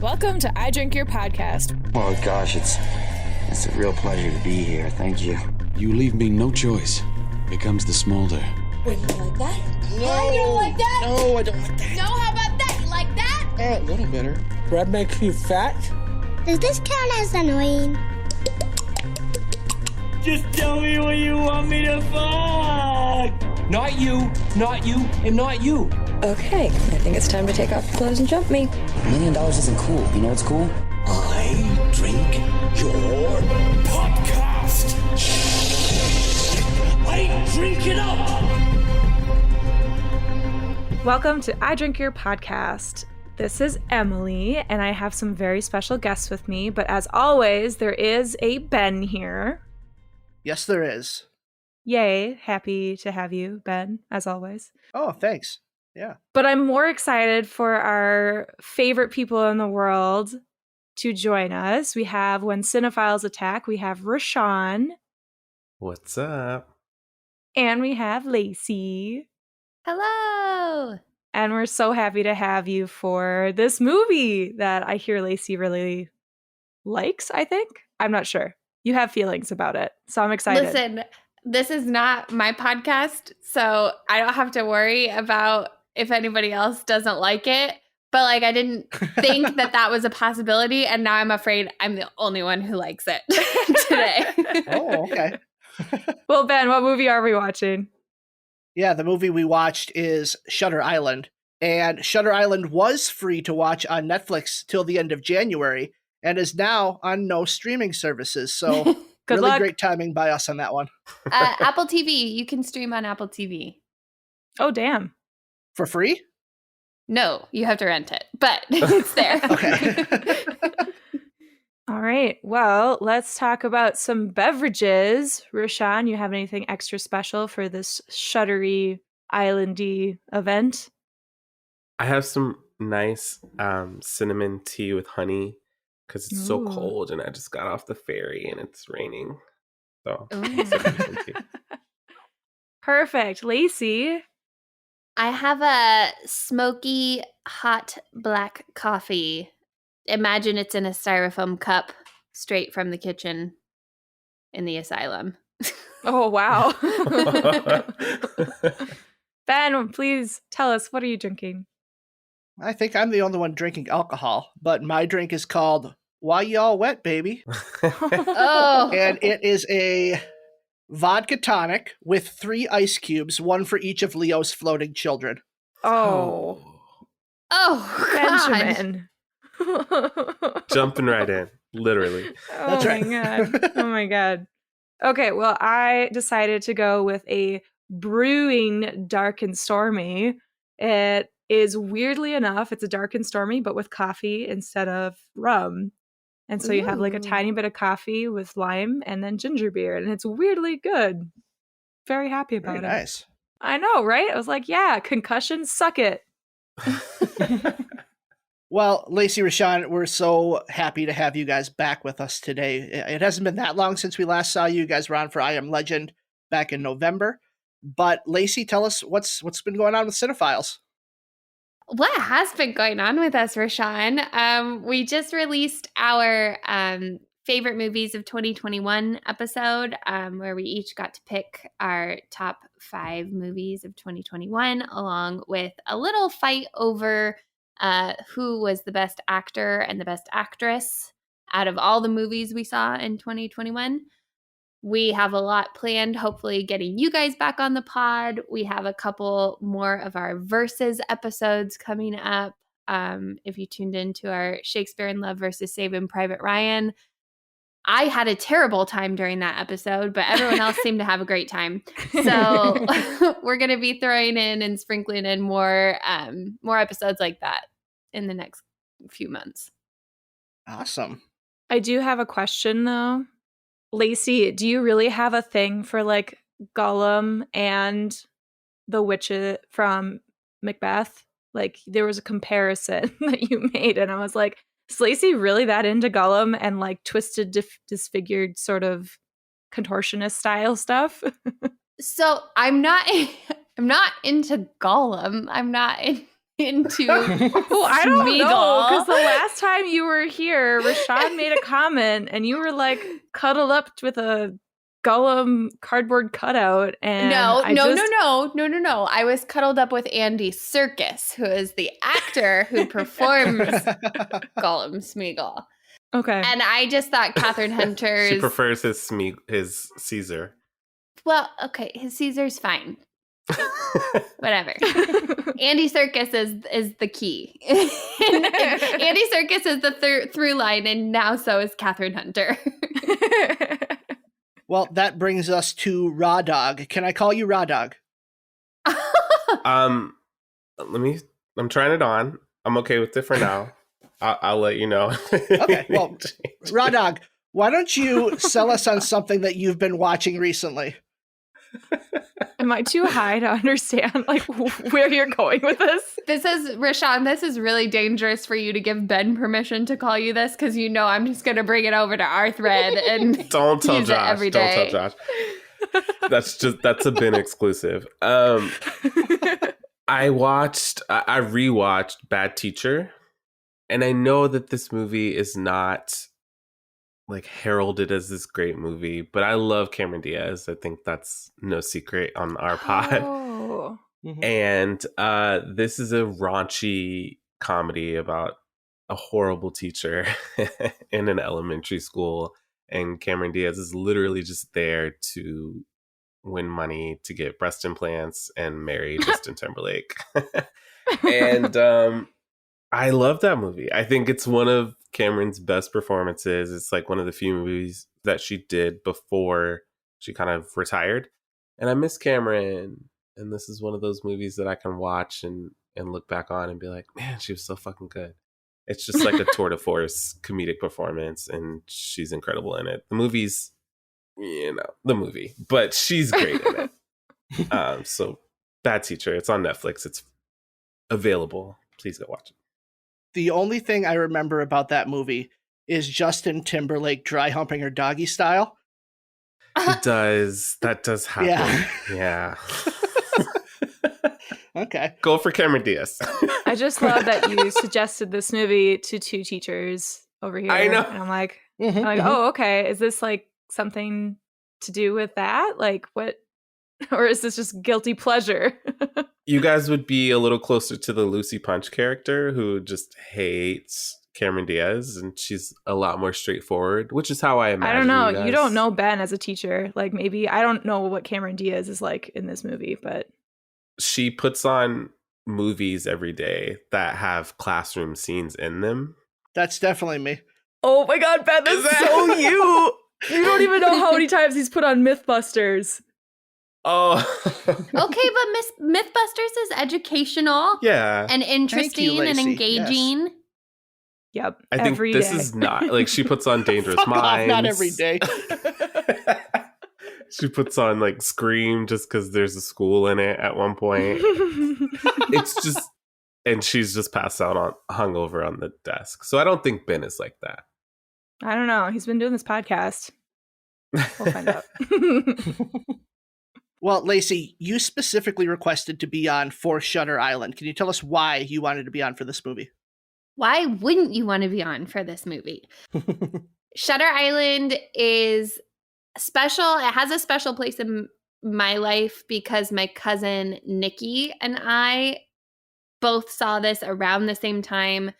Welcome to I Drink Your Podcast. Oh gosh, it's a real pleasure to be here. Thank you. You leave me no choice. Here comes the smolder. Wait, you like that? No, I don't like that. No, I don't like that. No, how about that? You like that? A little better. Bread makes you fat? Does this count as annoying? Just tell me what you want me to fuck! Not you, and not you. Okay, I think it's time to take off your clothes and jump me. $1 million isn't cool. You know what's cool? I drink your podcast! I drink it up! Welcome to I Drink Your Podcast. This is Emily, and I have some very special guests with me, but as always, there is a Ben here. Yes, there is. Yay, happy to have you, Ben, as always. Oh, thanks. Yeah. But I'm more excited for our favorite people in the world to join us. We have When Cinephiles Attack, we have Ra'Shawn. What's up? And we have Lacy. Hello. And we're so happy to have you for this movie that I hear Lacy really likes, I think. I'm not sure. You have feelings about it, so I'm excited. Listen, this is not my podcast, so I don't have to worry about if anybody else doesn't like it. But I didn't think that was a possibility, and now I'm afraid I'm the only one who likes it today. Oh, okay. Well, Ben, what movie are we watching? Yeah, the movie we watched is Shutter Island. And Shutter Island was free to watch on Netflix till the end of January and is now on no streaming services. So Good really luck. Great timing by us on that one. Apple TV. You can stream on Apple TV. Oh, damn. For free? No, you have to rent it, but it's there. Okay. All right. Well, let's talk about some beverages. Ra'Shawn, you have anything extra special for this shuttery, islandy event? I have some nice cinnamon tea with honey because it's so Ooh. cold and I just got off the ferry and it's raining. So, Ooh. cinnamon tea. Perfect. Lacy. I have a smoky, hot black coffee. Imagine it's in a styrofoam cup straight from the kitchen in the asylum. Oh, wow. Ben, please tell us, what are you drinking? I think I'm the only one drinking alcohol, but my drink is called Why Y'all Wet, Baby? Oh. And it is a vodka tonic with 3 ice cubes, one for each of Leo's floating children. Oh, Oh, God. Benjamin. Jumping right in, literally. Oh, That's my right. God. Oh, my God. Okay, well, I decided to go with a brewing dark and stormy. It is, weirdly enough, it's a dark and stormy, but with coffee instead of rum. And so you have a Ooh. tiny bit of coffee with lime and then ginger beer, and it's weirdly good. Very happy about Very it. nice. I know, right? I was like, yeah, concussion, suck it. Well, Lacy, Ra'Shawn, we're so happy to have you guys back with us today. It hasn't been that long since we last saw you. You guys were on for I Am Legend back in November. But Lacy, tell us what's been going on with Cinephiles. What has been going on with us, Ra'Shawn? We just released our favorite movies of 2021 episode, where we each got to pick our top 5 movies of 2021, along with a little fight over who was the best actor and the best actress out of all the movies we saw in 2021. We have a lot planned, hopefully getting you guys back on the pod. We have a couple more of our Versus episodes coming up. If you tuned into our Shakespeare in Love versus Saving Private Ryan, I had a terrible time during that episode, but everyone else seemed to have a great time. So we're going to be throwing in and sprinkling in more episodes like that in the next few months. Awesome. I do have a question, though. Lacy, do you really have a thing for Gollum and the witch from Macbeth? There was a comparison that you made, and I was like, is Lacy really that into Gollum and twisted, disfigured sort of contortionist style stuff? So I'm not into Gollum. I'm not into Well, I don't know, Smeagol. because the last time you were here, Ra'Shawn made a comment, and you were like cuddled up with a Gollum cardboard cutout. And No. I I was cuddled up with Andy Serkis, who is the actor who performs Gollum Smeagol. Okay. And I just thought Catherine Hunter's... She prefers his Caesar. Well, okay, his Caesar's fine. Whatever. Andy Serkis is the key. Andy Serkis is the through line, and now so is Catherine Hunter. Well, that brings us to Raw Dog. Can I call you Raw Dog? I'm trying it on. I'm okay with it for now. I'll let you know. Okay, well, Raw Dog, why don't you sell us on something that you've been watching recently? Am I too high to understand like where you're going with this? Ra'Shawn, this is really dangerous for you to give Ben permission to call you this, because you know I'm just going to bring it over to our thread and don't tell use Josh. it every day. Don't tell Josh. That's a bin exclusive. I rewatched Bad Teacher, and I know that this movie is not like heralded as this great movie, but I love Cameron Diaz. I think that's no secret on our pod. Oh. And this is a raunchy comedy about a horrible teacher in an elementary school, and Cameron Diaz is literally just there to win money to get breast implants and marry Justin Timberlake. And I love that movie. I think it's one of Cameron's best performances. It's like one of the few movies that she did before she kind of retired. And I miss Cameron. And this is one of those movies that I can watch and look back on and be like, man, she was so fucking good. It's just like a tour de force comedic performance, and she's incredible in it. The movie's, the movie, but she's great in it. So Bad Teacher, it's on Netflix. It's available. Please go watch it. The only thing I remember about that movie is Justin Timberlake dry humping her doggy style. It does. That does happen. Yeah. Okay. Go for Cameron Diaz. I just love that you suggested this movie to two teachers over here. I know. And I'm like, oh, okay. Is this like something to do with that? Like what? Or is this just guilty pleasure? You guys would be a little closer to the Lucy Punch character, who just hates Cameron Diaz, and she's a lot more straightforward, which is how I imagine. I don't know. You don't know Ben as a teacher. Like maybe I don't know what Cameron Diaz is like in this movie, but she puts on movies every day that have classroom scenes in them. That's definitely me. Oh my God, Ben, that's so you. You don't even know how many times he's put on Mythbusters. Oh. Okay, but Mythbusters is educational. Yeah. And interesting and engaging. Yes. Yep. I think this is not like she puts on Dangerous Minds. Not every day. She puts on like Scream just because there's a school in it at one point. It's just, and she's just passed out hungover on the desk. So I don't think Ben is like that. I don't know. He's been doing this podcast. We'll find out. Well, Lacy, you specifically requested to be on for Shutter Island. Can you tell us why you wanted to be on for this movie? Why wouldn't you want to be on for this movie? Shutter Island is special. It has a special place in my life because my cousin Nikki and I both saw this around the same time,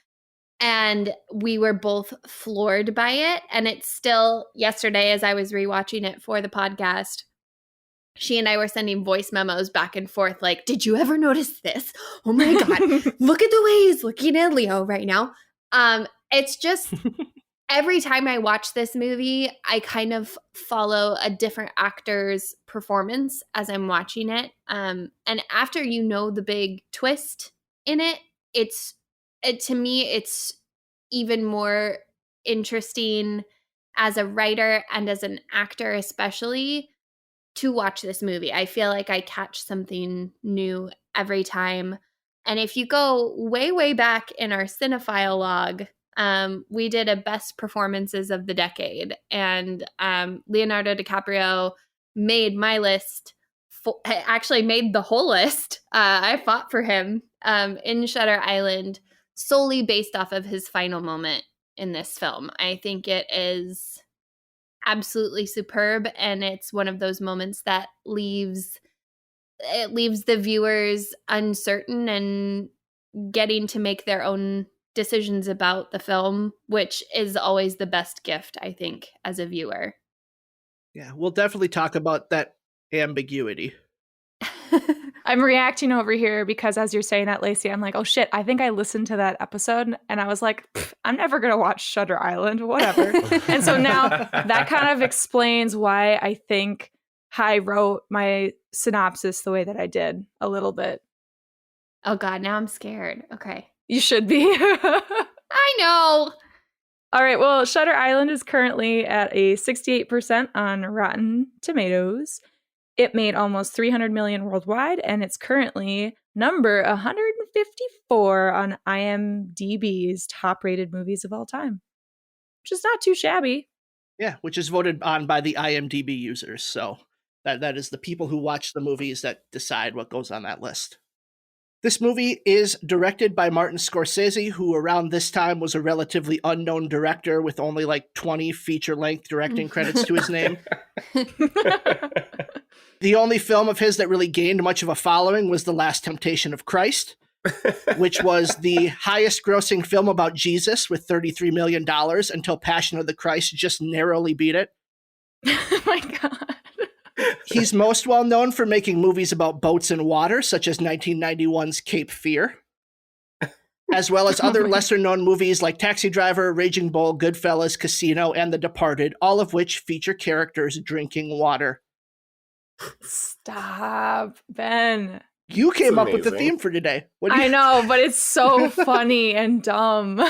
and we were both floored by it. And it's still, yesterday as I was rewatching it for the podcast, she and I were sending voice memos back and forth like, did you ever notice this? Oh my God, look at the way he's looking at Leo right now. It's just, every time I watch this movie, I kind of follow a different actor's performance as I'm watching it. And after you know the big twist in it, to me, it's even more interesting as a writer and as an actor especially to watch this movie. I feel like I catch something new every time. And if you go way, way back in our cinephile log, we did a best performances of the decade. And Leonardo DiCaprio made my list, actually made the whole list. I fought for him in Shutter Island solely based off of his final moment in this film. I think it is absolutely superb, and it's one of those moments that leaves the viewers uncertain and getting to make their own decisions about the film, which is always the best gift, I think, as a viewer. Yeah, we'll definitely talk about that ambiguity. I'm reacting over here because as you're saying that, Lacey, I'm like, oh shit, I think I listened to that episode and I was like, I'm never going to watch Shutter Island, whatever. And so now that kind of explains why I think I wrote my synopsis the way that I did a little bit. Oh God, now I'm scared. Okay. You should be. I know. All right, well, Shutter Island is currently at a 68% on Rotten Tomatoes. It made almost 300 million worldwide, and it's currently number 154 on IMDb's top-rated movies of all time, which is not too shabby. Yeah, which is voted on by the IMDb users. So that is the people who watch the movies that decide what goes on that list. This movie is directed by Martin Scorsese, who around this time was a relatively unknown director with only like 20 feature-length directing credits to his name. The only film of his that really gained much of a following was The Last Temptation of Christ, which was the highest grossing film about Jesus with $33 million until Passion of the Christ just narrowly beat it. Oh my God. He's most well known for making movies about boats and water, such as 1991's Cape Fear, as well as other lesser-known movies like Taxi Driver, Raging Bull, Goodfellas, Casino, and The Departed, all of which feature characters drinking water. Stop, Ben. You came up with the theme for today. I know, but it's so funny and dumb.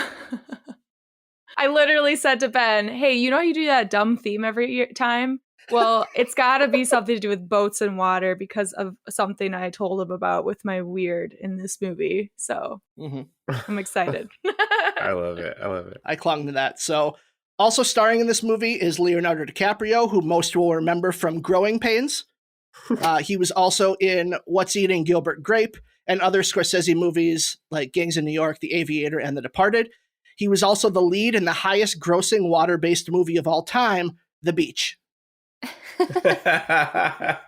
I literally said to Ben, hey, you know you do that dumb theme every time? Well, it's got to be something to do with boats and water because of something I told him about with my weird in this movie. So I'm excited. I love it. I clung to that. So also starring in this movie is Leonardo DiCaprio, who most will remember from Growing Pains. He was also in What's Eating Gilbert Grape and other Scorsese movies like Gangs of New York, The Aviator, and The Departed. He was also the lead in the highest grossing water-based movie of all time, The Beach. I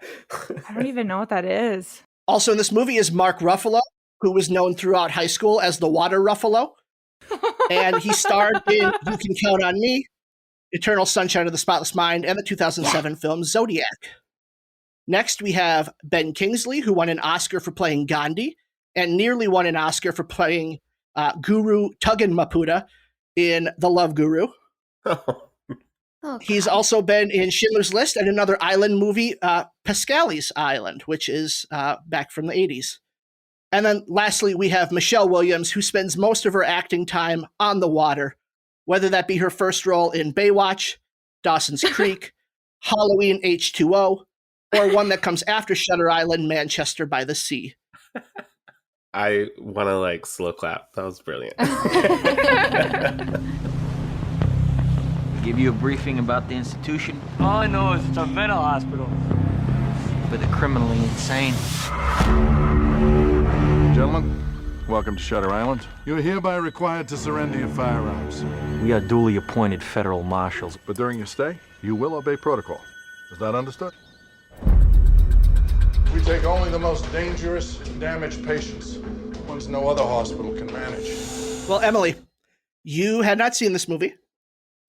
don't even know what that is. Also in this movie is Mark Ruffalo, who was known throughout high school as the Water Ruffalo. And he starred in You Can Count on Me, Eternal Sunshine of the Spotless Mind, and the 2007 film Zodiac. Next, we have Ben Kingsley, who won an Oscar for playing Gandhi, and nearly won an Oscar for playing Guru Tuggan Maputa in The Love Guru. Oh, he's also been in Schindler's List and another island movie, Pascali's Island, which is back from the 80s. And then lastly, we have Michelle Williams, who spends most of her acting time on the water, whether that be her first role in Baywatch, Dawson's Creek, Halloween H2O, or one that comes after Shutter Island, Manchester by the Sea. I want to slow clap. That was brilliant. Give you a briefing about the institution? All I know is it's a mental hospital. For the criminally insane. Gentlemen, welcome to Shutter Island. You're hereby required to surrender your firearms. We are duly appointed federal marshals. But during your stay, you will obey protocol. Is that understood? We take only the most dangerous and damaged patients, ones no other hospital can manage. Well, Emily, you had not seen this movie.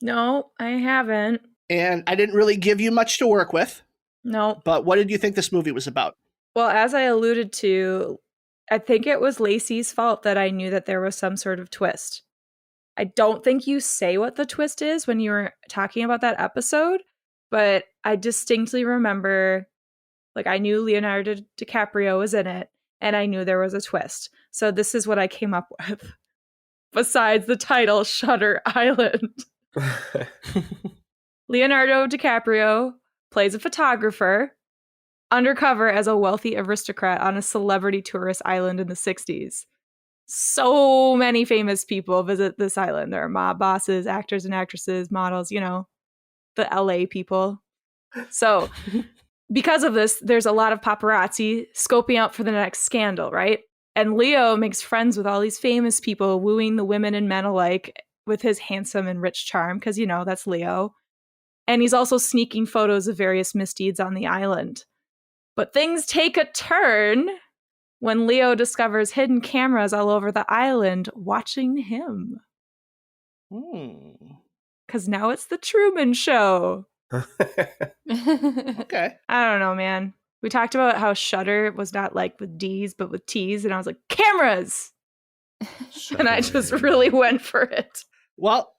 No, I haven't. And I didn't really give you much to work with. No. But what did you think this movie was about? Well, as I alluded to, I think it was Lacey's fault that I knew that there was some sort of twist. I don't think you say what the twist is when you were talking about that episode, but I distinctly remember, I knew Leonardo DiCaprio was in it, and I knew there was a twist. So this is what I came up with, besides the title, Shutter Island. Leonardo DiCaprio plays a photographer undercover as a wealthy aristocrat on a celebrity tourist island in the 60s. So many famous people visit this island. There are mob bosses, actors and actresses, models, the LA people. So because of this, there's a lot of paparazzi scoping out for the next scandal, right? And Leo makes friends with all these famous people, wooing the women and men alike with his handsome and rich charm, because, that's Leo. And he's also sneaking photos of various misdeeds on the island. But things take a turn when Leo discovers hidden cameras all over the island watching him. Because now it's the Truman Show. Okay. I don't know, man. We talked about how Shudder was not like with D's, but with T's. And I was like, cameras! And I just really went for it. Well,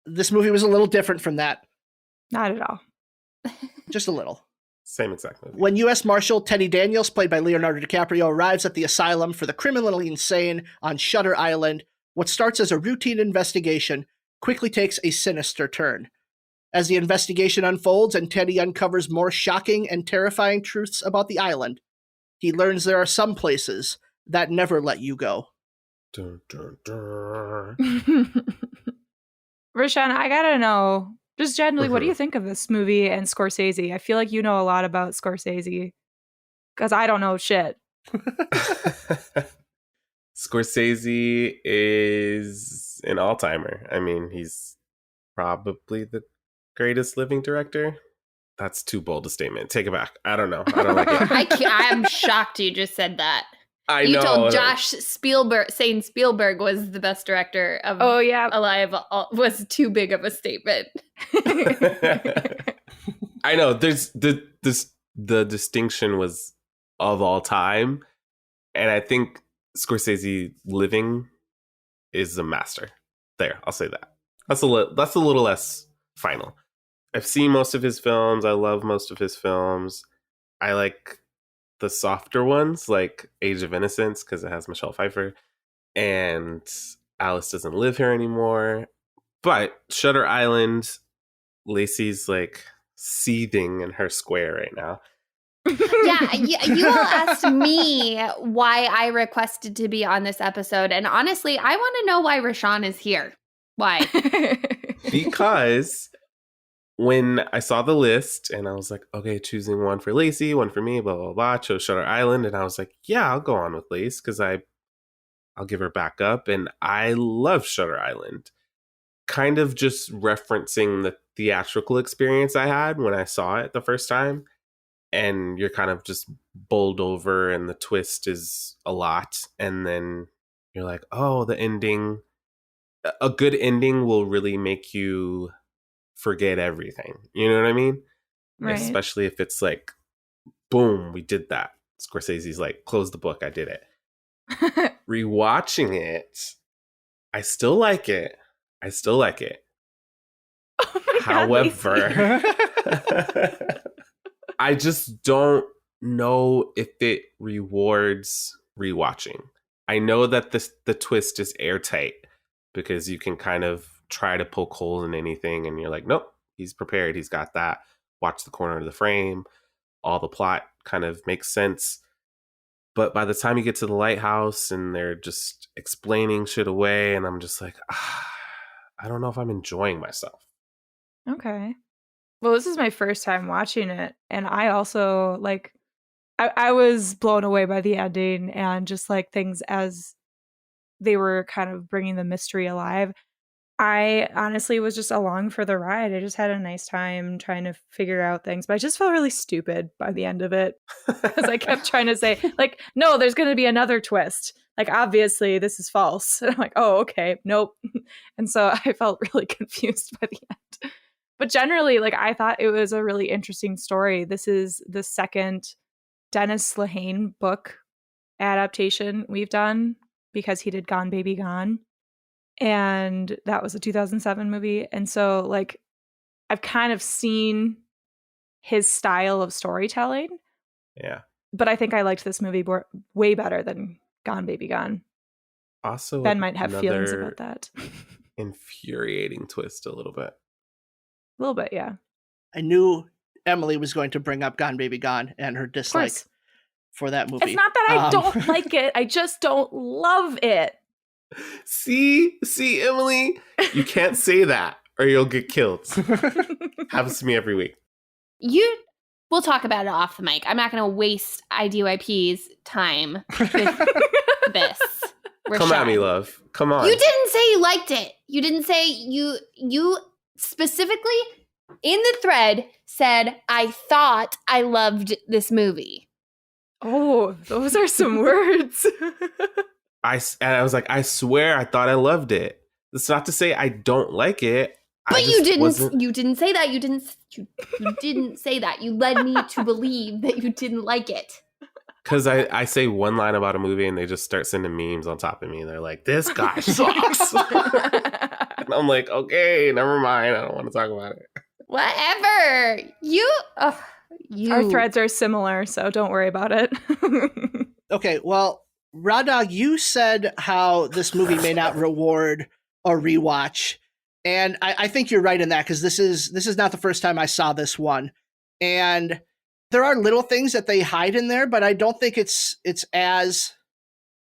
this movie was a little different from that. Not at all. Just a little. Same exact movie. When U.S. Marshal Teddy Daniels, played by Leonardo DiCaprio, arrives at the asylum for the criminally insane on Shutter Island, what starts as a routine investigation quickly takes a sinister turn. As the investigation unfolds and Teddy uncovers more shocking and terrifying truths about the island, he learns there are some places that never let you go. Dun, dun, dun. Ra'Shawn, I gotta know, just generally, what do you think of this movie and Scorsese? I feel like you know a lot about Scorsese, because I don't know shit. Scorsese is an all-timer. I mean, he's probably the greatest living director. That's too bold a statement. Take it back. I don't know. I don't like it. I'm shocked you just said that. You know. Told Josh Spielberg, saying Spielberg was the best director of alive was too big of a statement. I know. There's the distinction was of all time, and I think Scorsese living is a master. There, I'll say that. That's a little less final. I've seen most of his films. I love most of his films. I like the softer ones, like Age of Innocence, because it has Michelle Pfeiffer, and Alice Doesn't Live Here Anymore. But Shutter Island, Lacey's like seething in her square right now. Yeah, you all asked me why I requested to be on this episode, and honestly, I want to know why Ra'Shawn is here. Why? Because when I saw the list and I was like, okay, choosing one for Lacey, one for me, blah, blah, blah, chose Shutter Island. And I was like, yeah, I'll go on with Lace because I'll give her back up. And I love Shutter Island. Kind of just referencing the theatrical experience I had when I saw it the first time. And you're kind of just bowled over and the twist is a lot. And then you're like, oh, the ending. A good ending will really make you forget everything. You know what I mean? Right. Especially if it's like, boom, we did that. Scorsese's like, close the book, I did it. Rewatching it, I still like it. Oh my However, I just don't know if it rewards rewatching. I know that the twist is airtight because you can kind of try to poke holes in anything and you're like, nope, he's prepared. He's got that. Watch the corner of the frame. All the plot kind of makes sense. But by the time you get to the lighthouse and they're just explaining shit away and I'm just like, I don't know if I'm enjoying myself. Okay. Well, this is my first time watching it. And I also I was blown away by the ending and just like things as they were kind of bringing the mystery alive. I honestly was just along for the ride. I just had a nice time trying to figure out things, but I just felt really stupid by the end of it because I kept trying to say, like, no, there's going to be another twist. Like, obviously, this is false. And I'm like, oh, okay, nope. And so I felt really confused by the end. But generally, like, I thought it was a really interesting story. This is the second Dennis Lehane book adaptation we've done because he did Gone Baby Gone. And that was a 2007 movie. And so, like, I've kind of seen his style of storytelling. Yeah. But I think I liked this movie way better than Gone Baby Gone. Also, Ben might have feelings about that. Infuriating twist a little bit. A little bit, yeah. I knew Emily was going to bring up Gone Baby Gone and her dislike for that movie. It's not that I don't like it. I just don't love it. See, Emily, you can't say that or you'll get killed. Happens to me every week. We'll talk about it off the mic. I'm not going to waste IDYP's time this. Come at me, Ra'Shawn. love. Come on. You didn't say you liked it. You didn't say you specifically in the thread said, I thought I loved this movie. Oh, those are some words. I was like, I swear I thought I loved it. That's not to say I don't like it. But you didn't say that. You didn't say that. You led me to believe that you didn't like it. Because I say one line about a movie and they just start sending memes on top of me. And they're like, this guy sucks. And I'm like, okay, never mind. I don't want to talk about it. Whatever. You. Our threads are similar, so don't worry about it. Okay, well, Raw Dog, you said how this movie may not reward a rewatch. And I think you're right in that, because this is not the first time I saw this one. And there are little things that they hide in there, but I don't think it's as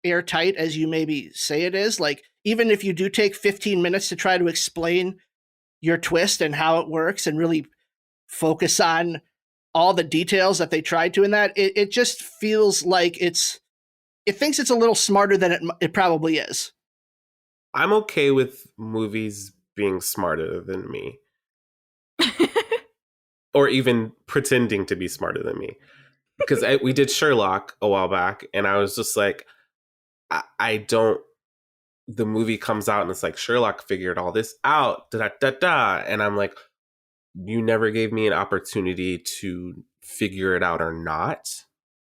airtight as you maybe say it is. Like, even if you do take 15 minutes to try to explain your twist and how it works and really focus on all the details that they tried to in that, it just feels like it thinks it's a little smarter than it probably is. I'm okay with movies being smarter than me. Or even pretending to be smarter than me. Because we did Sherlock a while back, and I was just like, the movie comes out and it's like, Sherlock figured all this out, da-da-da-da. And I'm like, you never gave me an opportunity to figure it out or not.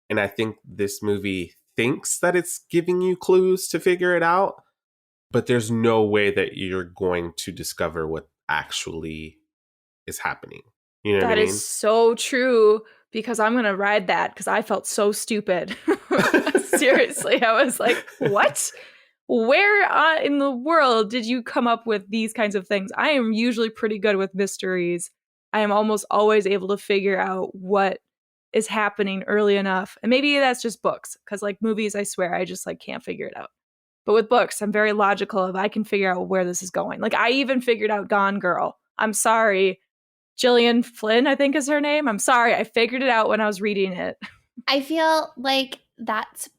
And I think this movie thinks that it's giving you clues to figure it out, but there's no way that you're going to discover what actually is happening. You know what I mean? That is so true, because I'm going to ride that, because I felt so stupid. Seriously, I was like, what? Where in the world did you come up with these kinds of things? I am usually pretty good with mysteries. I am almost always able to figure out what is happening early enough. And maybe that's just books, because like movies, I swear, I just like can't figure it out. But with books, I'm very logical of I can figure out where this is going. Like I even figured out Gone Girl. I'm sorry. Gillian Flynn, I think is her name. I'm sorry. I figured it out when I was reading it. I feel like that's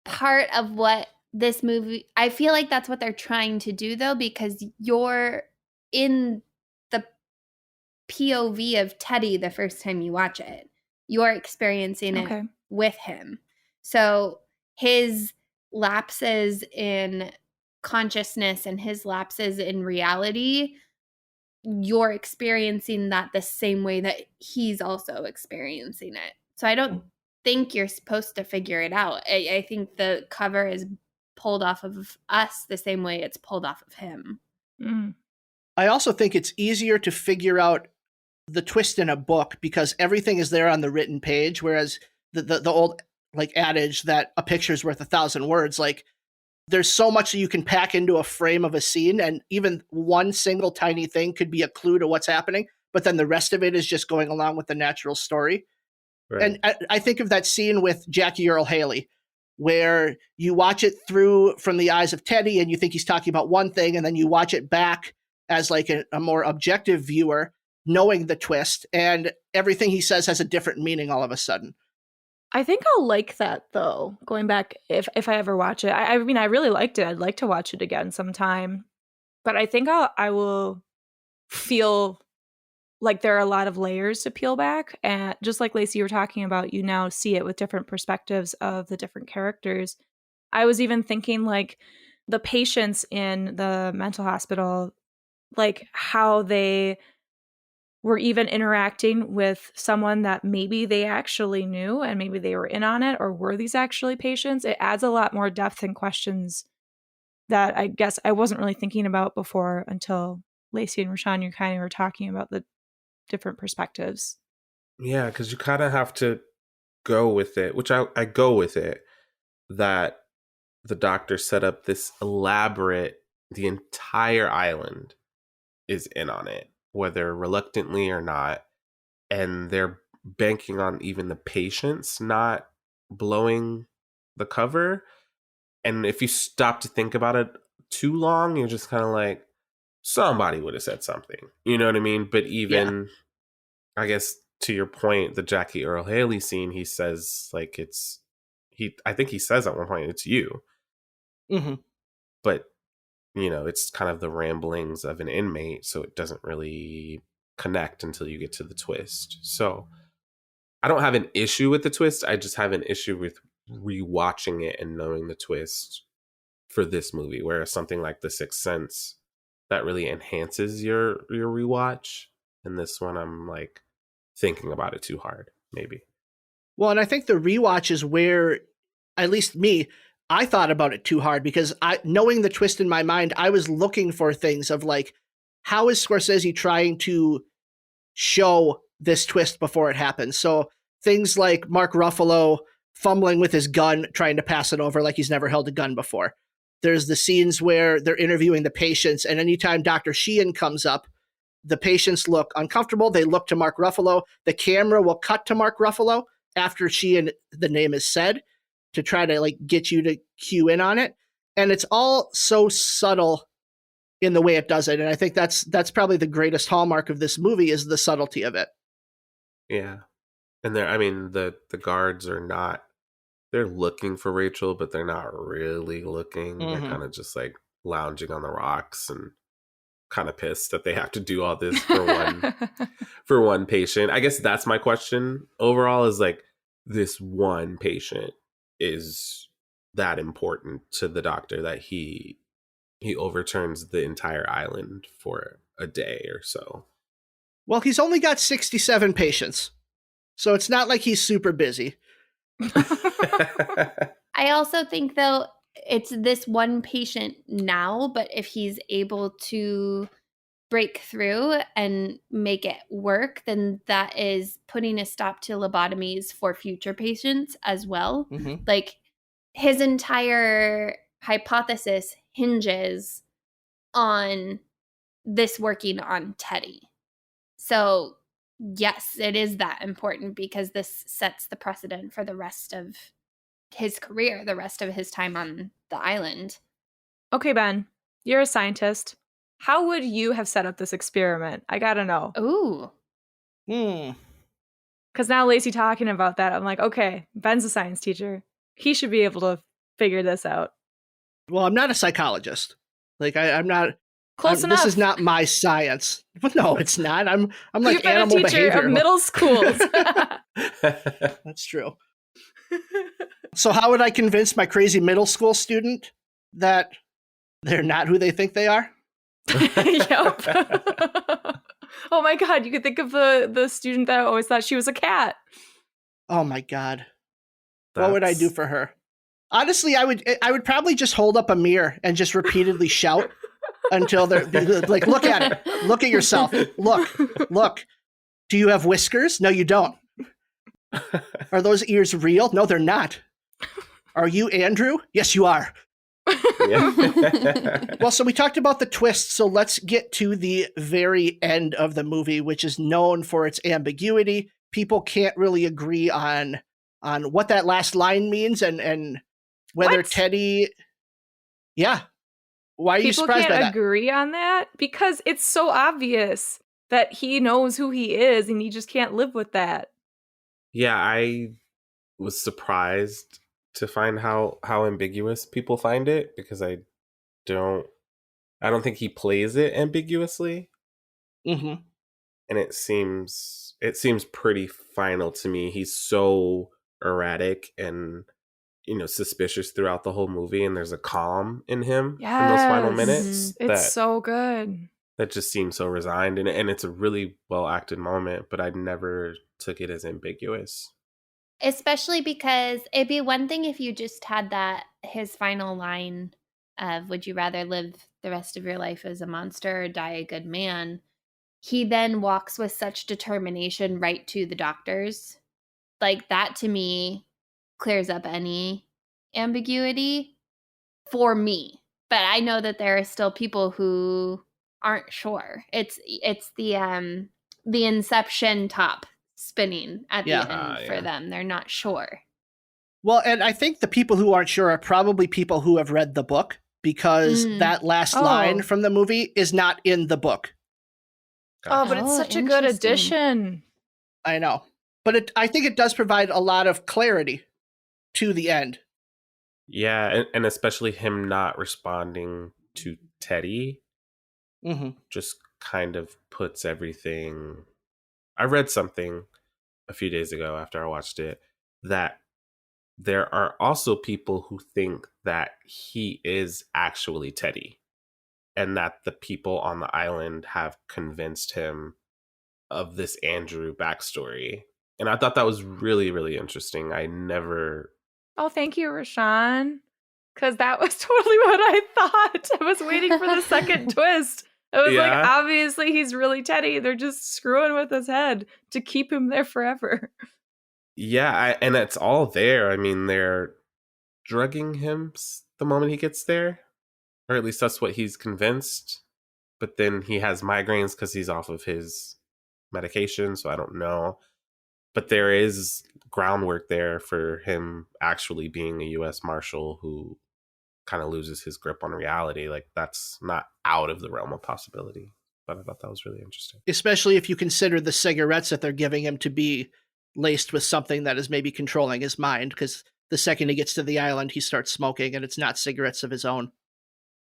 part of what this movie, I feel like that's what they're trying to do though, because you're in the POV of Teddy the first time you watch it. You're experiencing it with him. So his lapses in consciousness and his lapses in reality, you're experiencing that the same way that he's also experiencing it. So I don't think you're supposed to figure it out. I think the cover is pulled off of us the same way it's pulled off of him. Mm. I also think it's easier to figure out the twist in a book because everything is there on the written page, whereas the old like adage that a picture's worth 1,000 words, like there's so much that you can pack into a frame of a scene, and even one single tiny thing could be a clue to what's happening, but then the rest of it is just going along with the natural story. Right. And I think of that scene with Jackie Earle Haley, where you watch it through from the eyes of Teddy and you think he's talking about one thing, and then you watch it back as like a more objective viewer, knowing the twist, and everything he says has a different meaning all of a sudden. I think I'll like that though, going back if I ever watch it. I mean, I really liked it. I'd like to watch it again sometime. But I think I will feel like there are a lot of layers to peel back. And just like Lacy, you were talking about, you now see it with different perspectives of the different characters. I was even thinking like the patients in the mental hospital, like how they were even interacting with someone that maybe they actually knew and maybe they were in on it, or were these actually patients? It adds a lot more depth and questions that I guess I wasn't really thinking about before until Lacy and Ra'Shawn, you kind of were talking about the different perspectives. Yeah, because you kind of have to go with it, which I go with it, that the doctor set up this elaborate, the entire island is in on it, whether reluctantly or not, and they're banking on even the patients not blowing the cover. And if you stop to think about it too long, you're just kind of like, somebody would have said something, you know what I mean? But even, yeah. I guess to your point, the Jackie Earle Haley scene, he says like I think he says at one point, it's you. Mm-hmm. But, it's kind of the ramblings of an inmate, so it doesn't really connect until you get to the twist. So I don't have an issue with the twist. I just have an issue with rewatching it and knowing the twist for this movie, whereas something like The Sixth Sense, that really enhances your rewatch. And this one, I'm like thinking about it too hard, maybe. Well, and I think the rewatch is where, at least me, I thought about it too hard because knowing the twist in my mind, I was looking for things of like, how is Scorsese trying to show this twist before it happens? So things like Mark Ruffalo fumbling with his gun, trying to pass it over like he's never held a gun before. There's the scenes where they're interviewing the patients, and anytime Dr. Sheehan comes up, the patients look uncomfortable. They look to Mark Ruffalo. The camera will cut to Mark Ruffalo after Sheehan, the name is said, to try to like get you to cue in on it. And it's all so subtle in the way it does it. And I think that's probably the greatest hallmark of this movie is the subtlety of it. Yeah. And the guards are not, they're looking for Rachel, but they're not really looking. Mm-hmm. They're kind of just like lounging on the rocks and kind of pissed that they have to do all this for one patient. I guess that's my question overall, is like, this one patient is that important to the doctor that he overturns the entire island for a day or so. Well, he's only got 67 patients, so it's not like he's super busy. I also think, though, it's this one patient now, but if he's able to break through and make it work, then that is putting a stop to lobotomies for future patients as well. Mm-hmm. Like, his entire hypothesis hinges on this working on Teddy. So yes, it is that important because this sets the precedent for the rest of his career, the rest of his time on the island. Okay, Ben, you're a scientist. How would you have set up this experiment? I gotta know. Ooh. Because now Lacy talking about that, I'm like, okay, Ben's a science teacher. He should be able to figure this out. Well, I'm not a psychologist. Like I'm not. Close enough. This is not my science. But no, it's not. I'm like You've been animal a teacher behavior. of middle schools. That's true. So how would I convince my crazy middle school student that they're not who they think they are? Yep. Oh my God, you could think of the student that always thought she was a cat. Oh my God. What would I do for her? Honestly, I would probably just hold up a mirror and just repeatedly shout until they're like, look at it. Look at yourself. Look. Do you have whiskers? No, you don't. Are those ears real? No, they're not. Are you Andrew? Yes, you are. Yeah. Well, so we talked about the twist, so let's get to the very end of the movie, which is known for its ambiguity. People can't really agree on what that last line means and whether Teddy... Yeah. Why are you surprised by that? People can't agree on that because it's so obvious that he knows who he is and he just can't live with that. Yeah, I was surprised to find how ambiguous people find it because I don't think he plays it ambiguously. Mm-hmm. And it seems pretty final to me. He's so erratic and suspicious throughout the whole movie, and there's a calm in him in those final minutes. It's so good. That just seems so resigned, and it's a really well acted moment, but I never took it as ambiguous. Especially because it'd be one thing if you just had his final line of, would you rather live the rest of your life as a monster or die a good man? He then walks with such determination right to the doctors. Like, that to me clears up any ambiguity for me. But I know that there are still people who aren't sure. It's the Inception top spinning at the end for them. They're not sure. Well, and I think the people who aren't sure are probably people who have read the book because that last line from the movie is not in the book. Oh, but it's such a good addition. I know. But I think it does provide a lot of clarity to the end. Yeah, and especially him not responding to Teddy just kind of puts everything. I read something a few days ago after I watched it that there are also people who think that he is actually Teddy and that the people on the island have convinced him of this Andrew backstory. And I thought that was really, really interesting. I never. Oh, thank you, Rashawn. Because that was totally what I thought. I was waiting for the second twist. I was like, obviously he's really Teddy. They're just screwing with his head to keep him there forever. Yeah, and it's all there. I mean, they're drugging him the moment he gets there. Or at least that's what he's convinced. But then he has migraines because he's off of his medication, so I don't know. But there is groundwork there for him actually being a U.S. Marshal who kind of loses his grip on reality. Like, that's not out of the realm of possibility. But I thought that was really interesting. Especially if you consider the cigarettes that they're giving him to be laced with something that is maybe controlling his mind, because the second he gets to the island, he starts smoking, and it's not cigarettes of his own.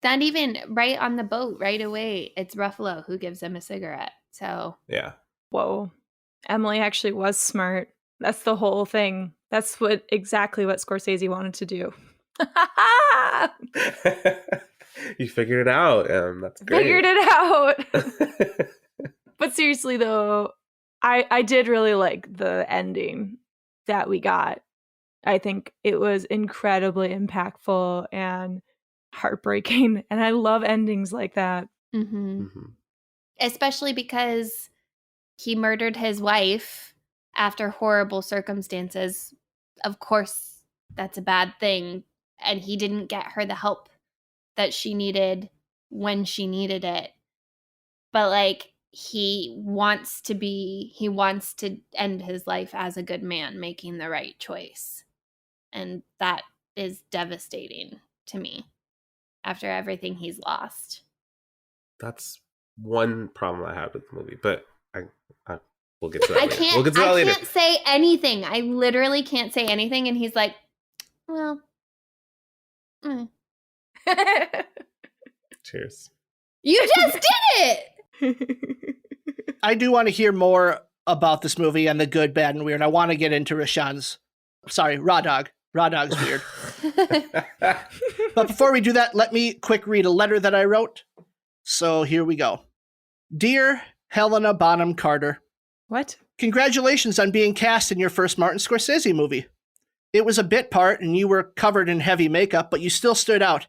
Not even right on the boat right away. It's Ruffalo who gives him a cigarette. So yeah. Whoa. Emily actually was smart. That's the whole thing. That's exactly what Scorsese wanted to do. You figured it out. That's great. Figured it out. But seriously, though, I did really like the ending that we got. I think it was incredibly impactful and heartbreaking. And I love endings like that. Especially because he murdered his wife after horrible circumstances. Of course, that's a bad thing. And he didn't get her the help that she needed when she needed it. But like, he wants to end his life as a good man, making the right choice. And that is devastating to me after everything he's lost. That's one problem I have with the movie, but we'll get to that later. We'll get to that later. I can't say anything. I literally can't say anything. And he's like, well. Cheers. You just did it! I do want to hear more about this movie and the good, bad, and weird. I want to get into Rashawn's. Sorry, Raw Dog. Raw Dog's weird. But before we do that, let me quick read a letter that I wrote. So here we go. Dear Helena Bonham Carter. What? Congratulations on being cast in your first Martin Scorsese movie. It was a bit part and you were covered in heavy makeup, but you still stood out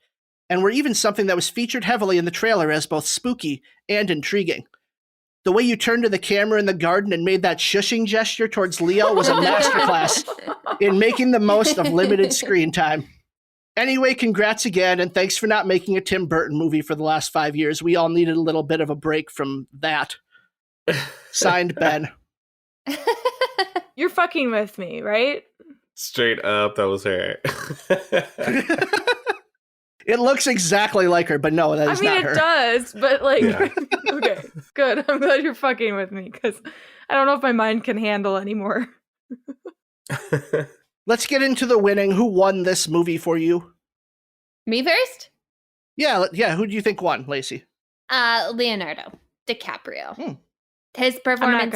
and were even something that was featured heavily in the trailer as both spooky and intriguing. The way you turned to the camera in the garden and made that shushing gesture towards Leo was a masterclass in making the most of limited screen time. Anyway, congrats again, and thanks for not making a Tim Burton movie for the last 5 years. We all needed a little bit of a break from that. Signed, Ben. You're fucking with me, right? Straight up, that was her. It looks exactly like her, but no, that is not her. It does, but like, yeah. Okay, good. I'm glad you're fucking with me, because I don't know if my mind can handle anymore. Let's get into the winning. Who won this movie for you? Me first? Yeah. Who do you think won, Lacey? Leonardo DiCaprio. His performance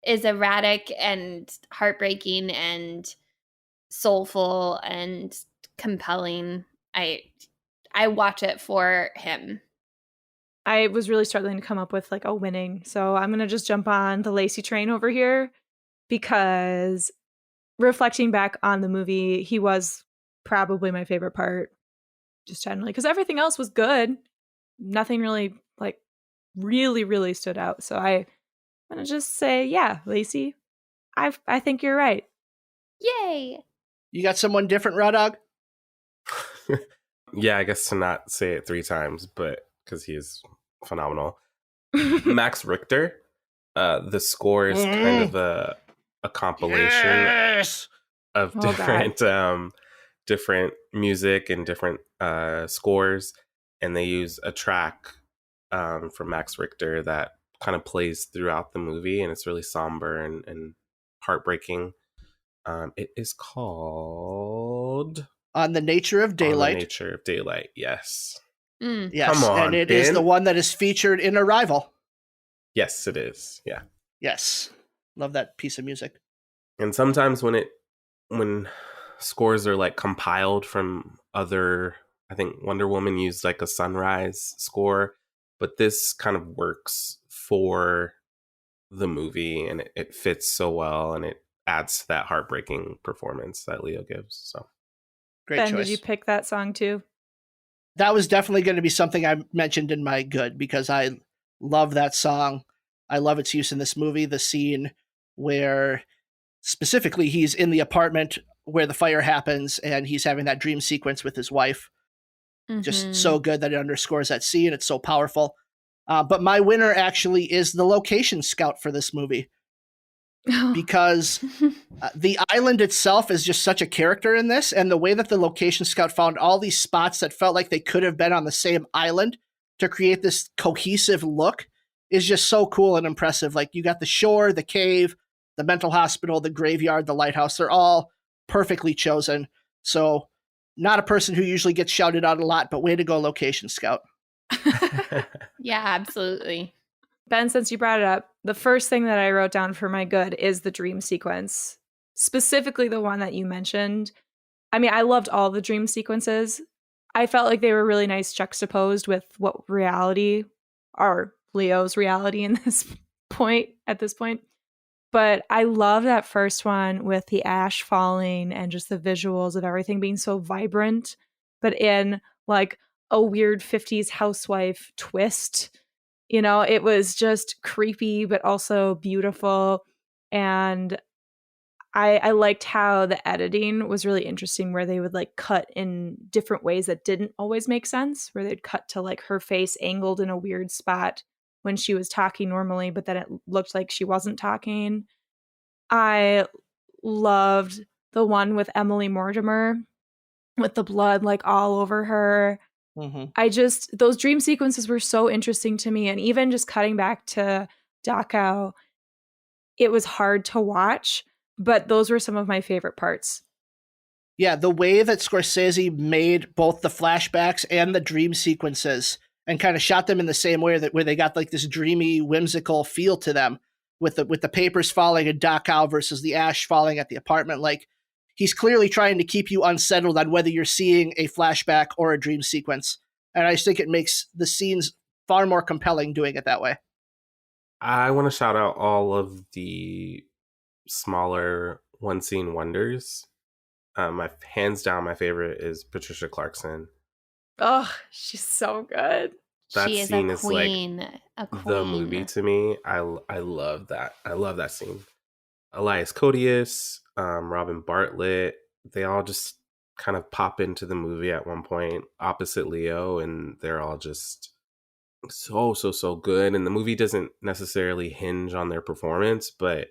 is erratic and heartbreaking and soulful and compelling. I watch it for him. I was really struggling to come up with like a winning, so I'm gonna just jump on the Lacy train over here, because reflecting back on the movie, he was probably my favorite part, just generally, because everything else was good. Nothing really like really stood out. So I'm gonna just say, yeah, Lacy, I think you're right. Yay! You got someone different, Raw Dog? Yeah, I guess to not say it 3 times, but because he is phenomenal. Max Richter. The score is kind of a compilation of different music and different scores, and they use a track from Max Richter that kind of plays throughout the movie, and it's really somber and heartbreaking. It is called On the Nature of Daylight. On the Nature of Daylight, yes. Yes, Come on, and it Ben. is the one that is featured in Arrival. Yes, it is. Yeah. Yes. Love that piece of music. And sometimes when scores are like compiled from other, I think Wonder Woman used like a Sunrise score, but this kind of works for the movie and it fits so well and it adds to that heartbreaking performance that Leo gives. So great Ben, choice. did you pick that song too? That was definitely going to be something I mentioned in my good because I love that song. I love its use in this movie. The scene where specifically he's in the apartment where the fire happens and he's having that dream sequence with his wife. Just so good that it underscores that scene. It's so powerful. But my winner actually is the location scout for this movie. Because the island itself is just such a character in this, and the way that the location scout found all these spots that felt like they could have been on the same island to create this cohesive look is just so cool and impressive. Like, you got the shore, the cave, the mental hospital, the graveyard, the lighthouse. They're all perfectly chosen. So not a person who usually gets shouted out a lot, but way to go, location scout. Yeah, absolutely. Ben, since you brought it up, the first thing that I wrote down for my good is the dream sequence, specifically the one that you mentioned. I mean, I loved all the dream sequences. I felt like they were really nice juxtaposed with what reality, or Leo's reality at this point. But I love that first one with the ash falling and just the visuals of everything being so vibrant, but in like a weird 50s housewife twist. You know, it was just creepy, but also beautiful. And I liked how the editing was really interesting, where they would like cut in different ways that didn't always make sense, where they'd cut to like her face angled in a weird spot when she was talking normally, but then it looked like she wasn't talking. I loved the one with Emily Mortimer with the blood like all over her. Those dream sequences were so interesting to me. And even just cutting back to Dachau, it was hard to watch, but those were some of my favorite parts. Yeah, the way that Scorsese made both the flashbacks and the dream sequences and kind of shot them in the same way, that where they got like this dreamy, whimsical feel to them with the papers falling in Dachau versus the ash falling at the apartment. Like, he's clearly trying to keep you unsettled on whether you're seeing a flashback or a dream sequence. And I just think it makes the scenes far more compelling doing it that way. I want to shout out all of the smaller one-scene wonders. My hands down, my favorite is Patricia Clarkson. Oh, she's so good. That she is scene a queen. Is like the movie to me. I love that. I love that scene. Elias Koteas, Robin Bartlett, they all just kind of pop into the movie at one point opposite Leo, and they're all just so good. And the movie doesn't necessarily hinge on their performance, but